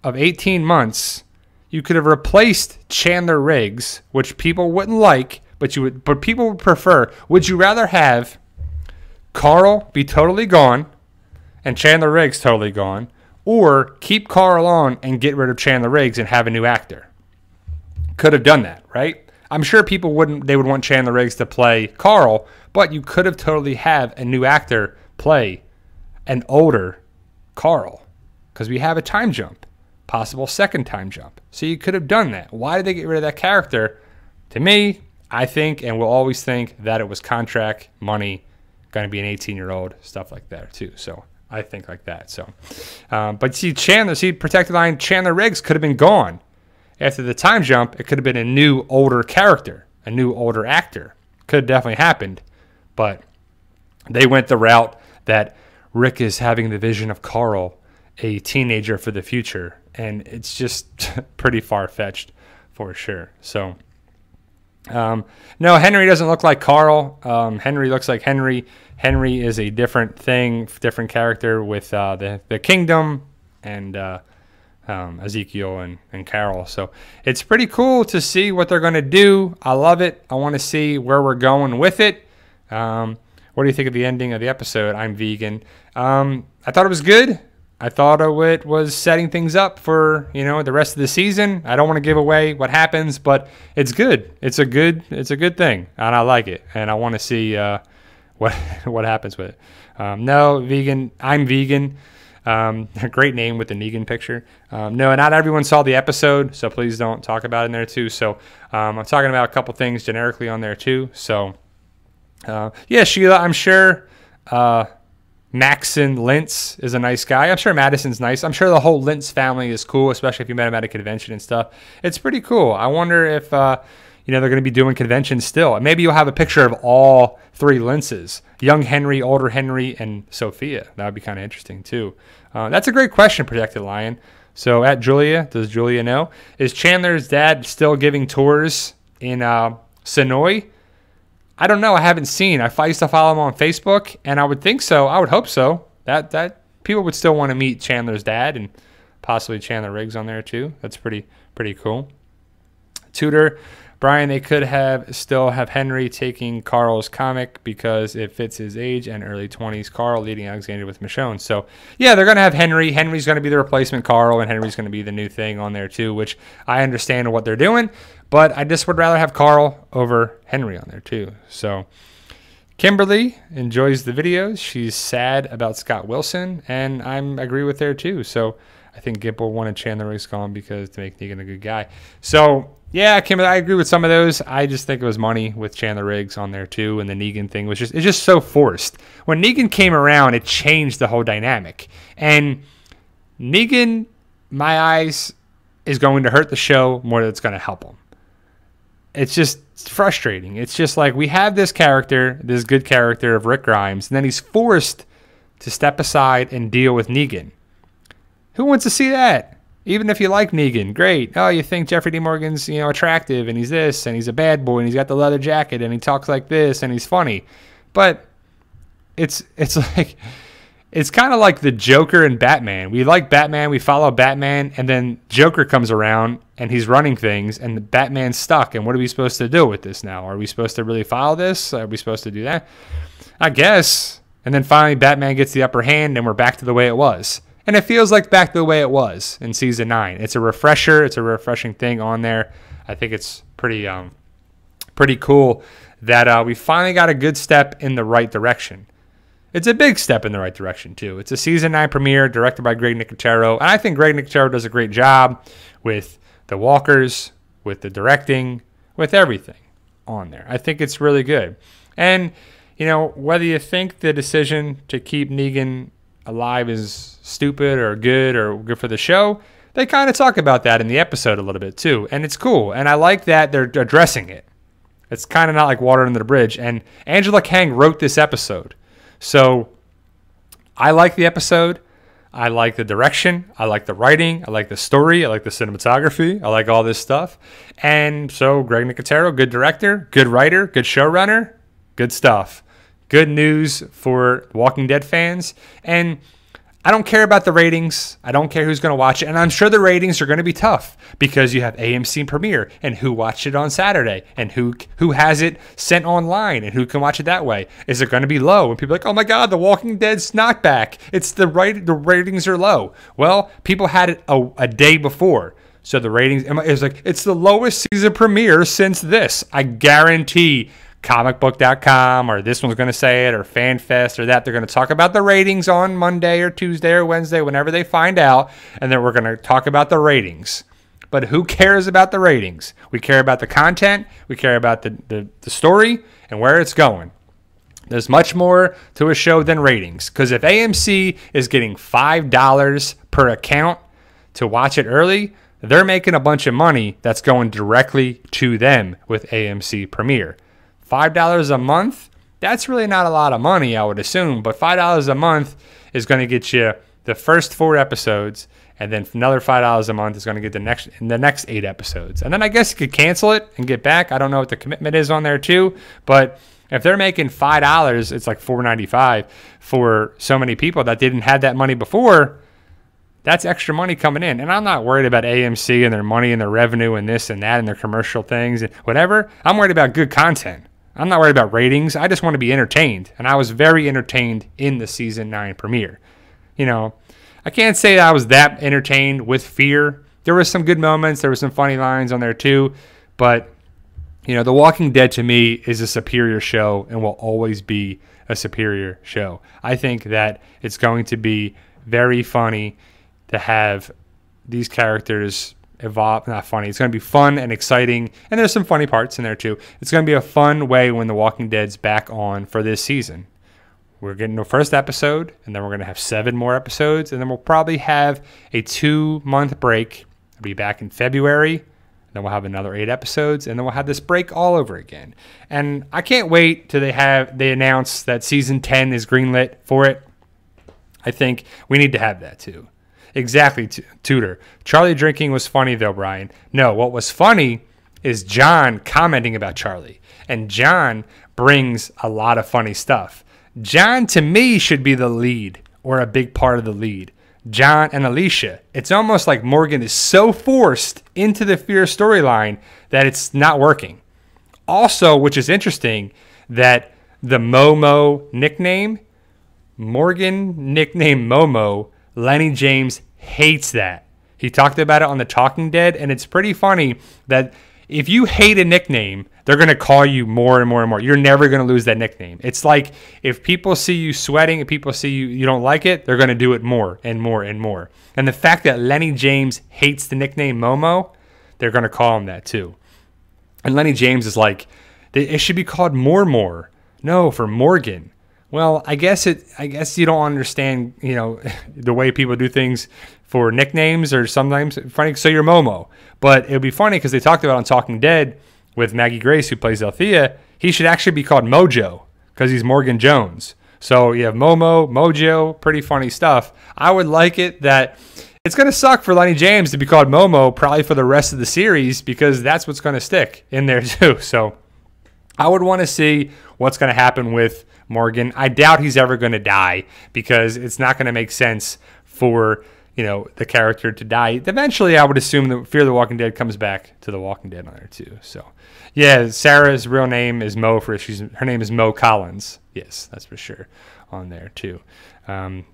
of 18 months. You could have replaced Chandler Riggs, which people wouldn't like, but people would prefer. Would you rather have Carl be totally gone and Chandler Riggs totally gone, or keep Carl on and get rid of Chandler Riggs and have a new actor? Could have done that, right? I'm sure people would want Chandler Riggs to play Carl, but you could have totally have a new actor play an older Carl, because we have a time jump, possible second time jump. So you could have done that. Why did they get rid of that character? To me, I think, and will always think, that it was contract, money, going to be an 18-year-old, stuff like that too. So I think like that. So, but protected line, Chandler Riggs could have been gone. After the time jump, it could have been a new older character, a new older actor. Could have definitely happened, but they went the route that Rick is having the vision of Carl, a teenager for the future, and it's just pretty far-fetched for sure. So, no, Henry doesn't look like Carl. Henry looks like Henry. Henry is a different thing, different character with the kingdom and Ezekiel and Carol. So it's pretty cool to see what they're going to do. I love it. I want to see where we're going with it. What do you think of the ending of the episode? I'm vegan. I thought it was good. I thought it was setting things up for, the rest of the season. I don't want to give away what happens, but it's good. It's a good thing, and I like it. And I want to see what happens with it. No, vegan. I'm vegan. A great name with the Negan picture. No, not everyone saw the episode, so please don't talk about it in there too. So I'm talking about a couple things generically on there too. So yeah, Sheila, I'm sure Madison Lintz is a nice guy. I'm sure Madison's nice. I'm sure the whole Lintz family is cool, especially if you met him at a convention and stuff. It's pretty cool. I wonder if they're going to be doing conventions still. Maybe you'll have a picture of all three Lintzes: young Henry, older Henry, and Sophia. That would be kind of interesting too. That's a great question, Protected Lion. So at Julia, does Julia know? Is Chandler's dad still giving tours in Sonoy? I don't know. I haven't seen. I used to follow him on Facebook, and I would think so. I would hope so. That people would still want to meet Chandler's dad and possibly Chandler Riggs on there too. That's pretty cool. Tudor, Brian, they could still have Henry taking Carl's comic because it fits his age and early 20s. Carl leading Alexander with Michonne. So, yeah, they're going to have Henry. Henry's going to be the replacement Carl, and Henry's going to be the new thing on there too, which I understand what they're doing. But I just would rather have Carl over Henry on there too. So, Kimberly enjoys the videos. She's sad about Scott Wilson, and I agree with her too. So, I think Gimple wanted Chandler Riggs gone because to make Negan a good guy. So, yeah, Kimberly, I agree with some of those. I just think it was money with Chandler Riggs on there too, and the Negan thing was it's just so forced. When Negan came around, it changed the whole dynamic. And Negan, my eyes, is going to hurt the show more than it's going to help him. It's just frustrating. It's just like we have this character, this good character of Rick Grimes, and then he's forced to step aside and deal with Negan. Who wants to see that? Even if you like Negan, great. Oh, you think Jeffrey D. Morgan's, attractive, and he's this, and he's a bad boy, and he's got the leather jacket, and he talks like this, and he's funny. But it's like, it's kind of like the Joker and Batman. We like Batman, we follow Batman, and then Joker comes around, and he's running things, and the Batman's stuck. And what are we supposed to do with this now? Are we supposed to really follow this? Are we supposed to do that? I guess. And then finally, Batman gets the upper hand, and we're back to the way it was. And it feels like back to the way it was in season 9. It's a refresher. It's a refreshing thing on there. I think it's pretty cool that we finally got a good step in the right direction. It's a big step in the right direction, too. It's a season 9 premiere directed by Greg Nicotero. And I think Greg Nicotero does a great job with the walkers, with the directing, with everything on there. I think it's really good. And, whether you think the decision to keep Negan alive is stupid or good for the show, they kind of talk about that in the episode a little bit too, and it's cool. And I like that they're addressing it. It's kind of not like water under the bridge. And Angela Kang wrote this episode, So I like the episode. I like the direction. I like the writing. I like the story. I like the cinematography. I like all this stuff. And so Greg Nicotero, good director, good writer, good showrunner, good stuff. Good news for Walking Dead fans. And I don't care about the ratings. I don't care who's going to watch it. And I'm sure the ratings are going to be tough because you have AMC Premiere and who watched it on Saturday and who has it sent online and who can watch it that way. Is it going to be low? And people are like, oh my God, The Walking Dead's not back. It's the ratings are low. Well, people had it a day before. So the ratings, it's like, it's the lowest season premiere since this. I guarantee comicbook.com or this one's going to say it or FanFest or that. They're going to talk about the ratings on Monday or Tuesday or Wednesday, whenever they find out. And then we're going to talk about the ratings. But who cares about the ratings? We care about the content. We care about the story and where it's going. There's much more to a show than ratings. Because if AMC is getting $5 per account to watch it early, they're making a bunch of money that's going directly to them with AMC Premiere. $5 a month, that's really not a lot of money, I would assume. But $5 a month is going to get you the first 4 episodes, and then another $5 a month is going to get the next 8 episodes. And then I guess you could cancel it and get back. I don't know what the commitment is on there too, but if they're making $5, it's like $4.95 for so many people that didn't have that money before. That's extra money coming in. And I'm not worried about AMC and their money and their revenue and this and that and their commercial things and whatever. I'm worried about good content. I'm not worried about ratings. I just want to be entertained. And I was very entertained in the season 9 premiere. You know, I can't say that I was that entertained with Fear. There were some good moments. There were some funny lines on there too. But, you know, The Walking Dead to me is a superior show and will always be a superior show. I think that it's going to be very funny to have these characters evolve. Not funny. It's going to be fun and exciting. And there's some funny parts in there too. It's going to be a fun way when The Walking Dead's back on for this season. We're getting the first episode, and then we're going to have 7 more episodes, and then we'll probably have a 2-month break. I'll be back in February, and then we'll have another 8 episodes, and then we'll have this break all over again. And I can't wait till they announce that season 10 is greenlit for it. I think we need to have that too. Exactly, Tudor. Charlie drinking was funny, though, Brian. No, what was funny is John commenting about Charlie. And John brings a lot of funny stuff. John, to me, should be the lead or a big part of the lead. John and Alicia. It's almost like Morgan is so forced into the Fear storyline that it's not working. Also, which is interesting, that the Momo nickname, Morgan nicknamed Momo, Lennie James hates that. He talked about it on The Talking Dead, and it's pretty funny that if you hate a nickname, they're going to call you more and more and more. You're never going to lose that nickname. It's like if people see you sweating, if people see you don't like it, they're going to do it more and more and more. And the fact that Lennie James hates the nickname Momo, they're going to call him that too. And Lennie James is like, it should be called More. No, for Morgan. Well, I guess you don't understand, you know, the way people do things for nicknames or sometimes funny. So you're Momo. But it would be funny because they talked about on Talking Dead with Maggie Grace, who plays Althea, he should actually be called Mojo because he's Morgan Jones. So you have Momo, Mojo, pretty funny stuff. I would like it that it's going to suck for Lennie James to be called Momo probably for the rest of the series because that's what's going to stick in there too. So I would want to see what's going to happen with Morgan. I doubt he's ever going to die because it's not going to make sense for, you know, the character to die. Eventually, I would assume that Fear the Walking Dead comes back to The Walking Dead on there too. So, yeah, Sarah's real name is Mo. Her name is Mo Collins. Yes, that's for sure on there too. You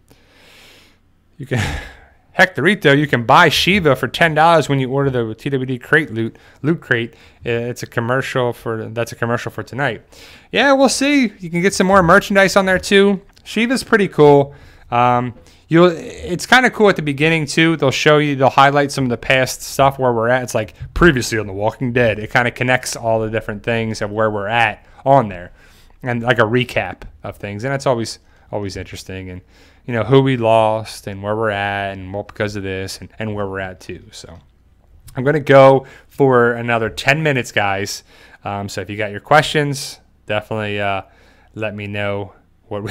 can. Hectorito, you can buy Shiva for $10 when you order the TWD crate loot crate. That's a commercial for tonight. Yeah, we'll see. You can get some more merchandise on there too. Shiva's pretty cool. It's kind of cool at the beginning too. They'll highlight some of the past stuff where we're at. It's like previously on The Walking Dead. It kind of connects all the different things of where we're at on there, and like a recap of things. And that's always interesting. And you know, who we lost and where we're at and what because of this and where we're at too. So I'm going to go for another 10 minutes, guys. So if you got your questions, definitely let me know what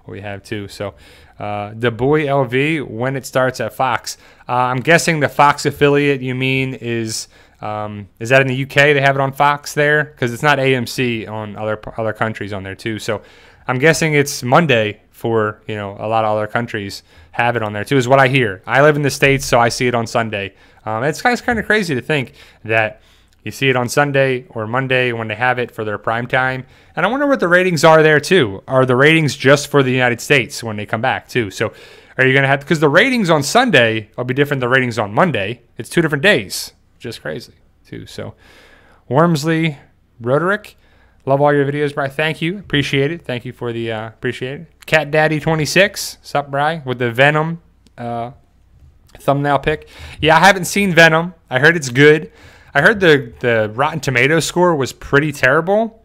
we have too. So the Boy LV, when it starts at Fox. I'm guessing the Fox affiliate you mean is that in the UK? They have it on Fox there? Because it's not AMC on other countries on there too. So I'm guessing it's Monday for, a lot of other countries have it on there too, is what I hear. I live in the States, so I see it on Sunday. It's kind of crazy to think that you see it on Sunday or Monday when they have it for their prime time. And I wonder what the ratings are there too. Are the ratings just for the United States when they come back too? So are you going to have, because the ratings on Sunday will be different than the ratings on Monday. It's 2 different days. Just crazy too. So Wormsley Roderick, love all your videos, Bri. Thank you. Appreciate it. Thank you for the appreciate it. Cat Daddy 26, sup, Bri, with the Venom thumbnail pick. Yeah, I haven't seen Venom. I heard it's good. I heard the Rotten Tomatoes score was pretty terrible,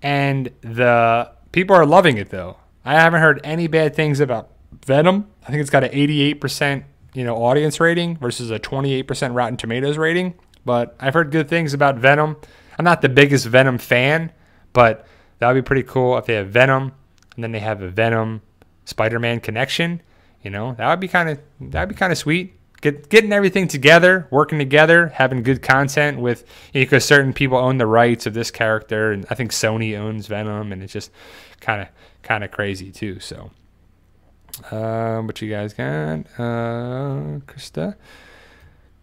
and the people are loving it though. I haven't heard any bad things about Venom. I think it's got an 88% audience rating versus a 28% Rotten Tomatoes rating. But I've heard good things about Venom. I'm not the biggest Venom fan, but that would be pretty cool if they have Venom and then they have a Venom Spider-Man connection. That would be kind of sweet. Getting everything together, working together, having good content with, because certain people own the rights of this character, and I think Sony owns Venom, and it's just kind of crazy too. So, what you guys got? Krista,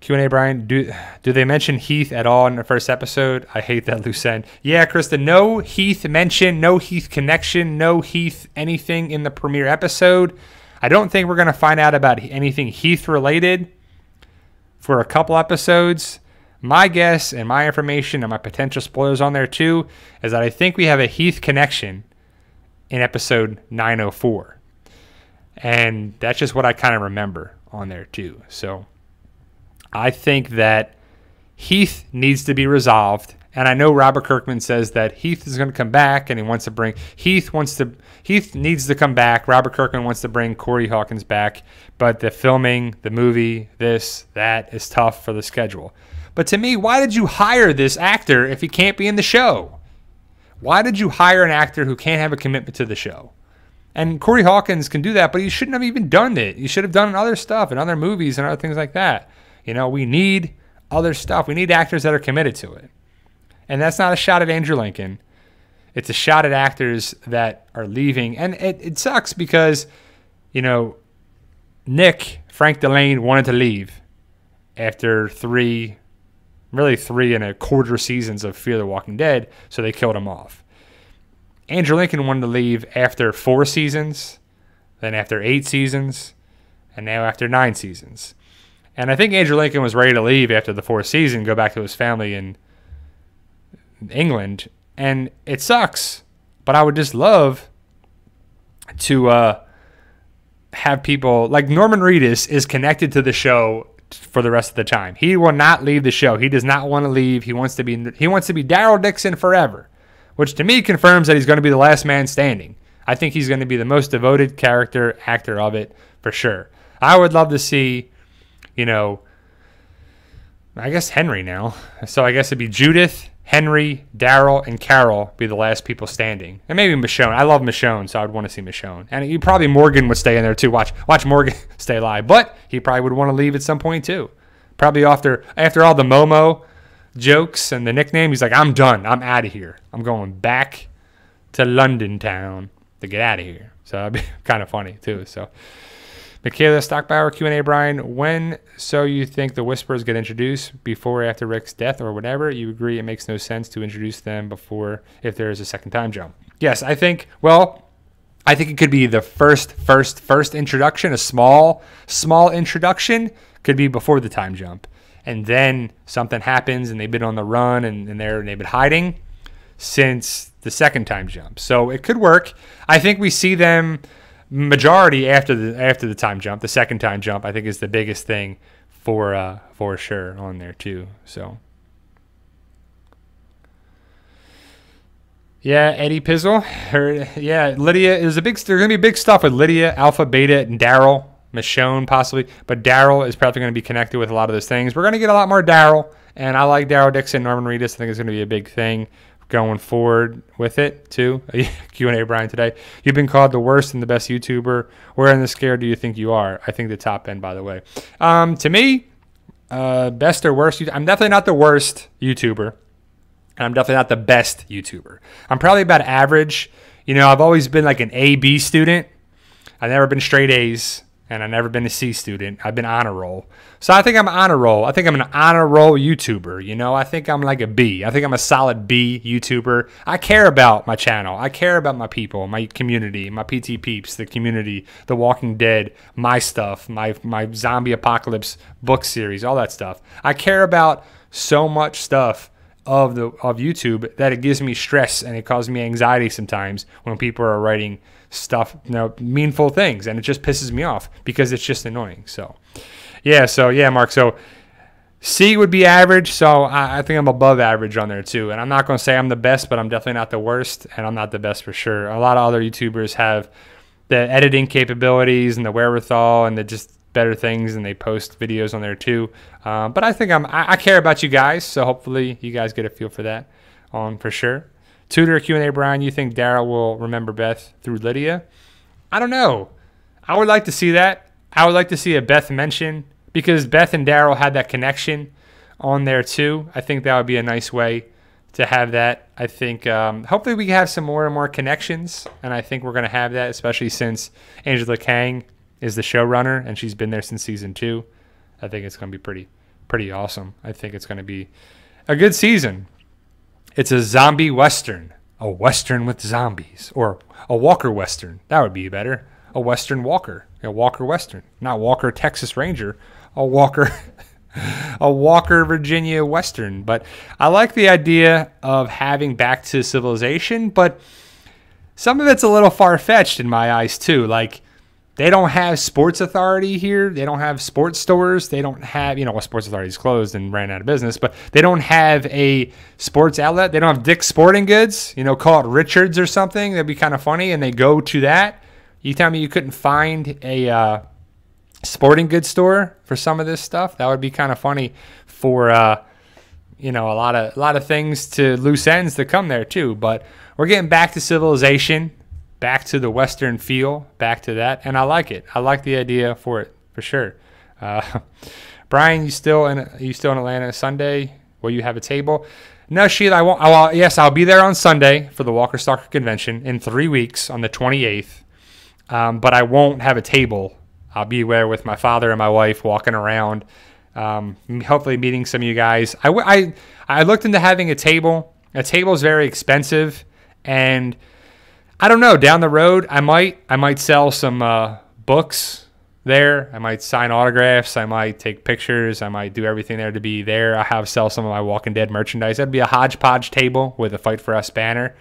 Q&A, Brian. Do they mention Heath at all in the first episode? I hate that loose end. Yeah, Krista. No Heath mention, no Heath connection, no Heath anything in the premiere episode. I don't think we're going to find out about anything Heath-related for a couple episodes. My guess and my information and my potential spoilers on there too is that I think we have a Heath connection in episode 904. And that's just what I kind of remember on there too. So I think that Heath needs to be resolved. And I know Robert Kirkman says that Heath is going to come back, and he wants to bring Heath needs to come back. Robert Kirkman wants to bring Corey Hawkins back, but the filming, the movie, that is tough for the schedule. But to me, why did you hire this actor if he can't be in the show? Why did you hire an actor who can't have a commitment to the show? And Corey Hawkins can do that, but he shouldn't have even done it. He should have done other stuff and other movies and other things like that. We need other stuff. We need actors that are committed to it. And that's not a shot at Andrew Lincoln. It's a shot at actors that are leaving. And it sucks because, Frank Dillane wanted to leave after 3 3.25 seasons of Fear the Walking Dead, so they killed him off. Andrew Lincoln wanted to leave after 4 seasons, then after 8 seasons, and now after 9 seasons. And I think Andrew Lincoln was ready to leave after the 4th season, go back to his family in England, and it sucks, but I would just love to have people like Norman Reedus is connected to the show for the rest of the time. He will not leave the show. He does not want to leave. He wants to be Daryl Dixon forever, which to me confirms that he's going to be the last man standing. I think he's going to be the most devoted actor of it for sure. I would love to see, I guess Henry now. So I guess it'd be Judith, Henry, Daryl, and Carol be the last people standing. And maybe Michonne. I love Michonne, so I would want to see Michonne. And probably Morgan would stay in there too. Watch Morgan stay alive. But he probably would want to leave at some point too. Probably after all the Momo jokes and the nickname, he's like, I'm done. I'm out of here. I'm going back to London town to get out of here. So that'd be kind of funny too. So Michaela Stockbauer, Q&A, Brian, when you think the Whisperers get introduced before or after Rick's death or whatever? You agree it makes no sense to introduce them before if there is a second time jump? Yes, I think it could be the first introduction, a small introduction could be before the time jump. And then something happens and they've been on the run and they've been hiding since the second time jump. So it could work. I think we see them majority after the time jump. The second time jump I think is the biggest thing for sure on there too. So yeah, Eddie Pizzle, Lydia is there's gonna be big stuff with Lydia, Alpha, Beta, and Daryl, Michonne possibly, but Daryl is probably going to be connected with a lot of those things. We're going to get a lot more Daryl, and I like Daryl Dixon, Norman Reedus. I think it's going to be a big thing. going forward with it too. Q&A Brian today. You've been called the worst and the best YouTuber. Where in the scale do you think you are? I think the top end, by the way. To me, best or worst, I'm definitely not the worst YouTuber. And I'm definitely not the best YouTuber. I'm probably about average. You know, I've always been like an A-B student. I've never been straight A's. And I've never been a C student. I've been honor roll. So I think I'm honor roll. I think I'm an honor roll YouTuber. You know, I think I'm like a B. I think I'm a solid B YouTuber. I care about my channel. I care about my people, my community, my PT peeps, the community, The Walking Dead, my stuff, my zombie apocalypse book series, all that stuff. I care about so much stuff of YouTube that it gives me stress and it causes me anxiety sometimes when people are writing stuff, you know, meaningful things, and it just pisses me off because it's just annoying. So yeah, Mark. So C would be average. So I think I'm above average on there too. And I'm not going to say I'm the best, but I'm definitely not the worst, and I'm not the best for sure. A lot of other YouTubers have the editing capabilities and the wherewithal and the just better things, and they post videos on there too. But I think I care about you guys, so hopefully you guys get a feel for that for sure. Tutor Q&A Brian, you think Daryl will remember Beth through Lydia? I don't know. I would like to see that. I would like to see a Beth mention, because Beth and Daryl had that connection on there too. I think that would be a nice way to have that. I think hopefully we can have some more and more connections, and I think we're going to have that, especially since Angela Kang is the showrunner and she's been there since season 2. I think it's going to be pretty awesome. I think it's going to be a good season. It's a zombie western, a western with zombies, or a Walker western. That would be better. A western Walker, a Walker western, not Walker Texas Ranger, a Walker Virginia western. But I like the idea of having Back to Civilization, but some of it's a little far-fetched in my eyes too. Like, they don't have Sports Authority here. They don't have sports stores. They don't have, Sports Authority is closed and ran out of business, but they don't have a sports outlet. They don't have Dick's Sporting Goods, call it Richards or something. That'd be kind of funny. And they go to that. You tell me you couldn't find a sporting goods store for some of this stuff? That would be kind of funny for, a lot of things to loose ends to come there too. But we're getting back to civilization. Back to the Western feel, back to that, and I like it. I like the idea for it, for sure. Brian, you still in Atlanta Sunday? Will you have a table? No, Sheila, I won't. Yes, I'll be there on Sunday for the Walker Stalker Convention in 3 weeks on the 28th, but I won't have a table. I'll be there with my father and my wife walking around, hopefully meeting some of you guys. I looked into having a table. A table is very expensive, and I don't know. Down the road, I might sell some books there. I might sign autographs. I might take pictures. I might do everything there to be there. I sell some of my Walking Dead merchandise. That'd be a hodgepodge table with a Fight for Us banner,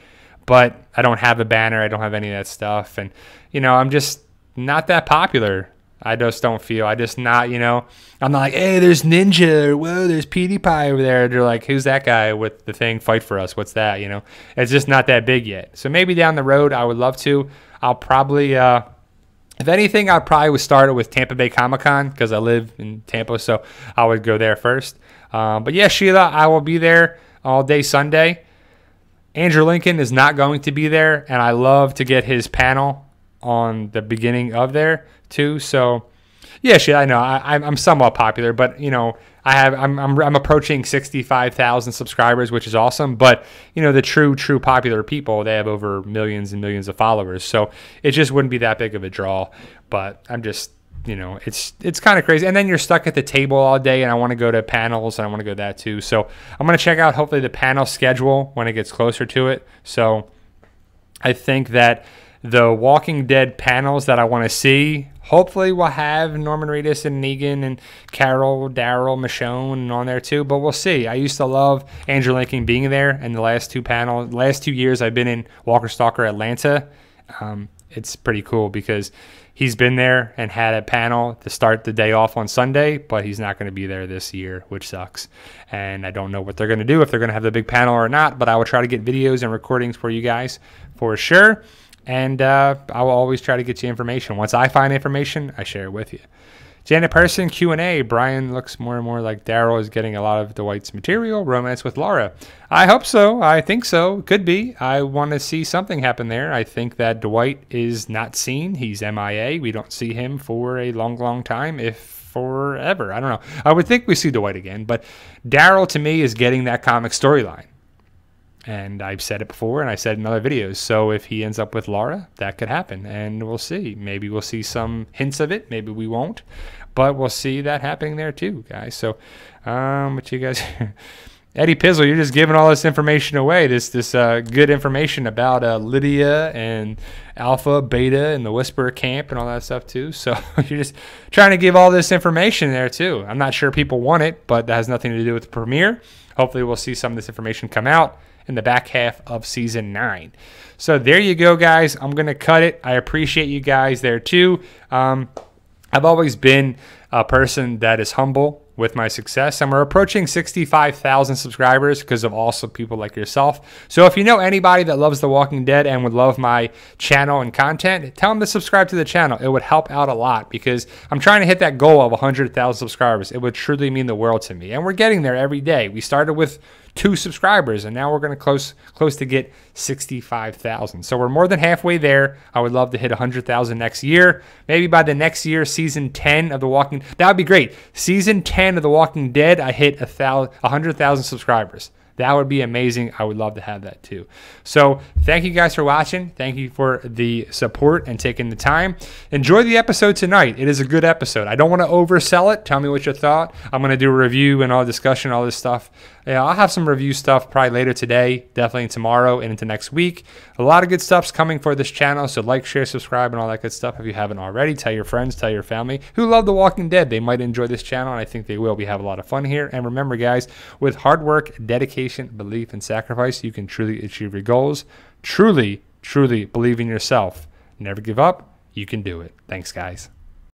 but I don't have a banner. I don't have any of that stuff, and I'm just not that popular. I just don't feel. I just not. I'm not like, hey, there's Ninja, or whoa, there's PewDiePie over there. They're like, who's that guy with the thing? Fight for Us. What's that? It's just not that big yet. So maybe down the road, I would love to. I'll probably, if anything, I probably would start it with Tampa Bay Comic-Con because I live in Tampa, so I would go there first. But yeah, Sheila, I will be there all day Sunday. Andrew Lincoln is not going to be there, and I love to get his panel on the beginning of there too. So yeah, shit, I know I'm somewhat popular, but I'm approaching 65,000 subscribers, which is awesome. But the true popular people, they have over millions and millions of followers, so it just wouldn't be that big of a draw. But I'm just it's kind of crazy. And then you're stuck at the table all day, and I want to go to panels, and I want to go to that too. So I'm going to check out hopefully the panel schedule when it gets closer to it. So I think that the Walking Dead panels that I want to see, hopefully we'll have Norman Reedus and Negan and Carol, Daryl, Michonne on there too, but we'll see. I used to love Andrew Lincoln being there, and the last 2 years I've been in Walker Stalker Atlanta. It's pretty cool because he's been there and had a panel to start the day off on Sunday, but he's not going to be there this year, which sucks. And I don't know what they're going to do, if they're going to have the big panel or not, but I will try to get videos and recordings for you guys for sure. And I will always try to get you information. Once I find information, I share it with you. Janet Person Q&A. Brian looks more and more like Daryl is getting a lot of Dwight's material. Romance with Laura. I hope so. I think so. Could be. I want to see something happen there. I think that Dwight is not seen. He's MIA. We don't see him for a long, long time, if forever. I don't know. I would think we see Dwight again, but Daryl to me is getting that comic storyline. And I've said it before, and I said in other videos. So if he ends up with Laura, that could happen, and we'll see. Maybe we'll see some hints of it. Maybe we won't, but we'll see that happening there too, guys. So, what you guys, Eddie Pizzle, you're just giving all this information away. This good information about Lydia and Alpha, Beta, and the Whisperer camp and all that stuff too. So you're just trying to give all this information there too. I'm not sure people want it, but that has nothing to do with the premiere. Hopefully, we'll see some of this information come out in the back half of season 9. So there you go, guys. I'm going to cut it. I appreciate you guys there too. I've always been a person that is humble with my success, and we're approaching 65,000 subscribers because of awesome people like yourself. So if you know anybody that loves The Walking Dead and would love my channel and content, tell them to subscribe to the channel. It would help out a lot because I'm trying to hit that goal of 100,000 subscribers. It would truly mean the world to me, and we're getting there every day. We started with 2 subscribers, and now we're going to close to get 65,000. So we're more than halfway there. I would love to hit 100,000 next year. Maybe by the next year, season 10 of The Walking Dead. That would be great. Season 10 of The Walking Dead, I hit 100,000 subscribers. That would be amazing. I would love to have that too. So thank you guys for watching. Thank you for the support and taking the time. Enjoy the episode tonight. It is a good episode. I don't want to oversell it. Tell me what you thought. I'm going to do a review and all discussion, all this stuff. Yeah, I'll have some review stuff probably later today, definitely tomorrow and into next week. A lot of good stuff's coming for this channel, so like, share, subscribe, and all that good stuff if you haven't already. Tell your friends, tell your family who love The Walking Dead. They might enjoy this channel, and I think they will. We have a lot of fun here. And remember, guys, with hard work, dedication, belief, and sacrifice, you can truly achieve your goals. Truly, truly believe in yourself. Never give up. You can do it. Thanks, guys.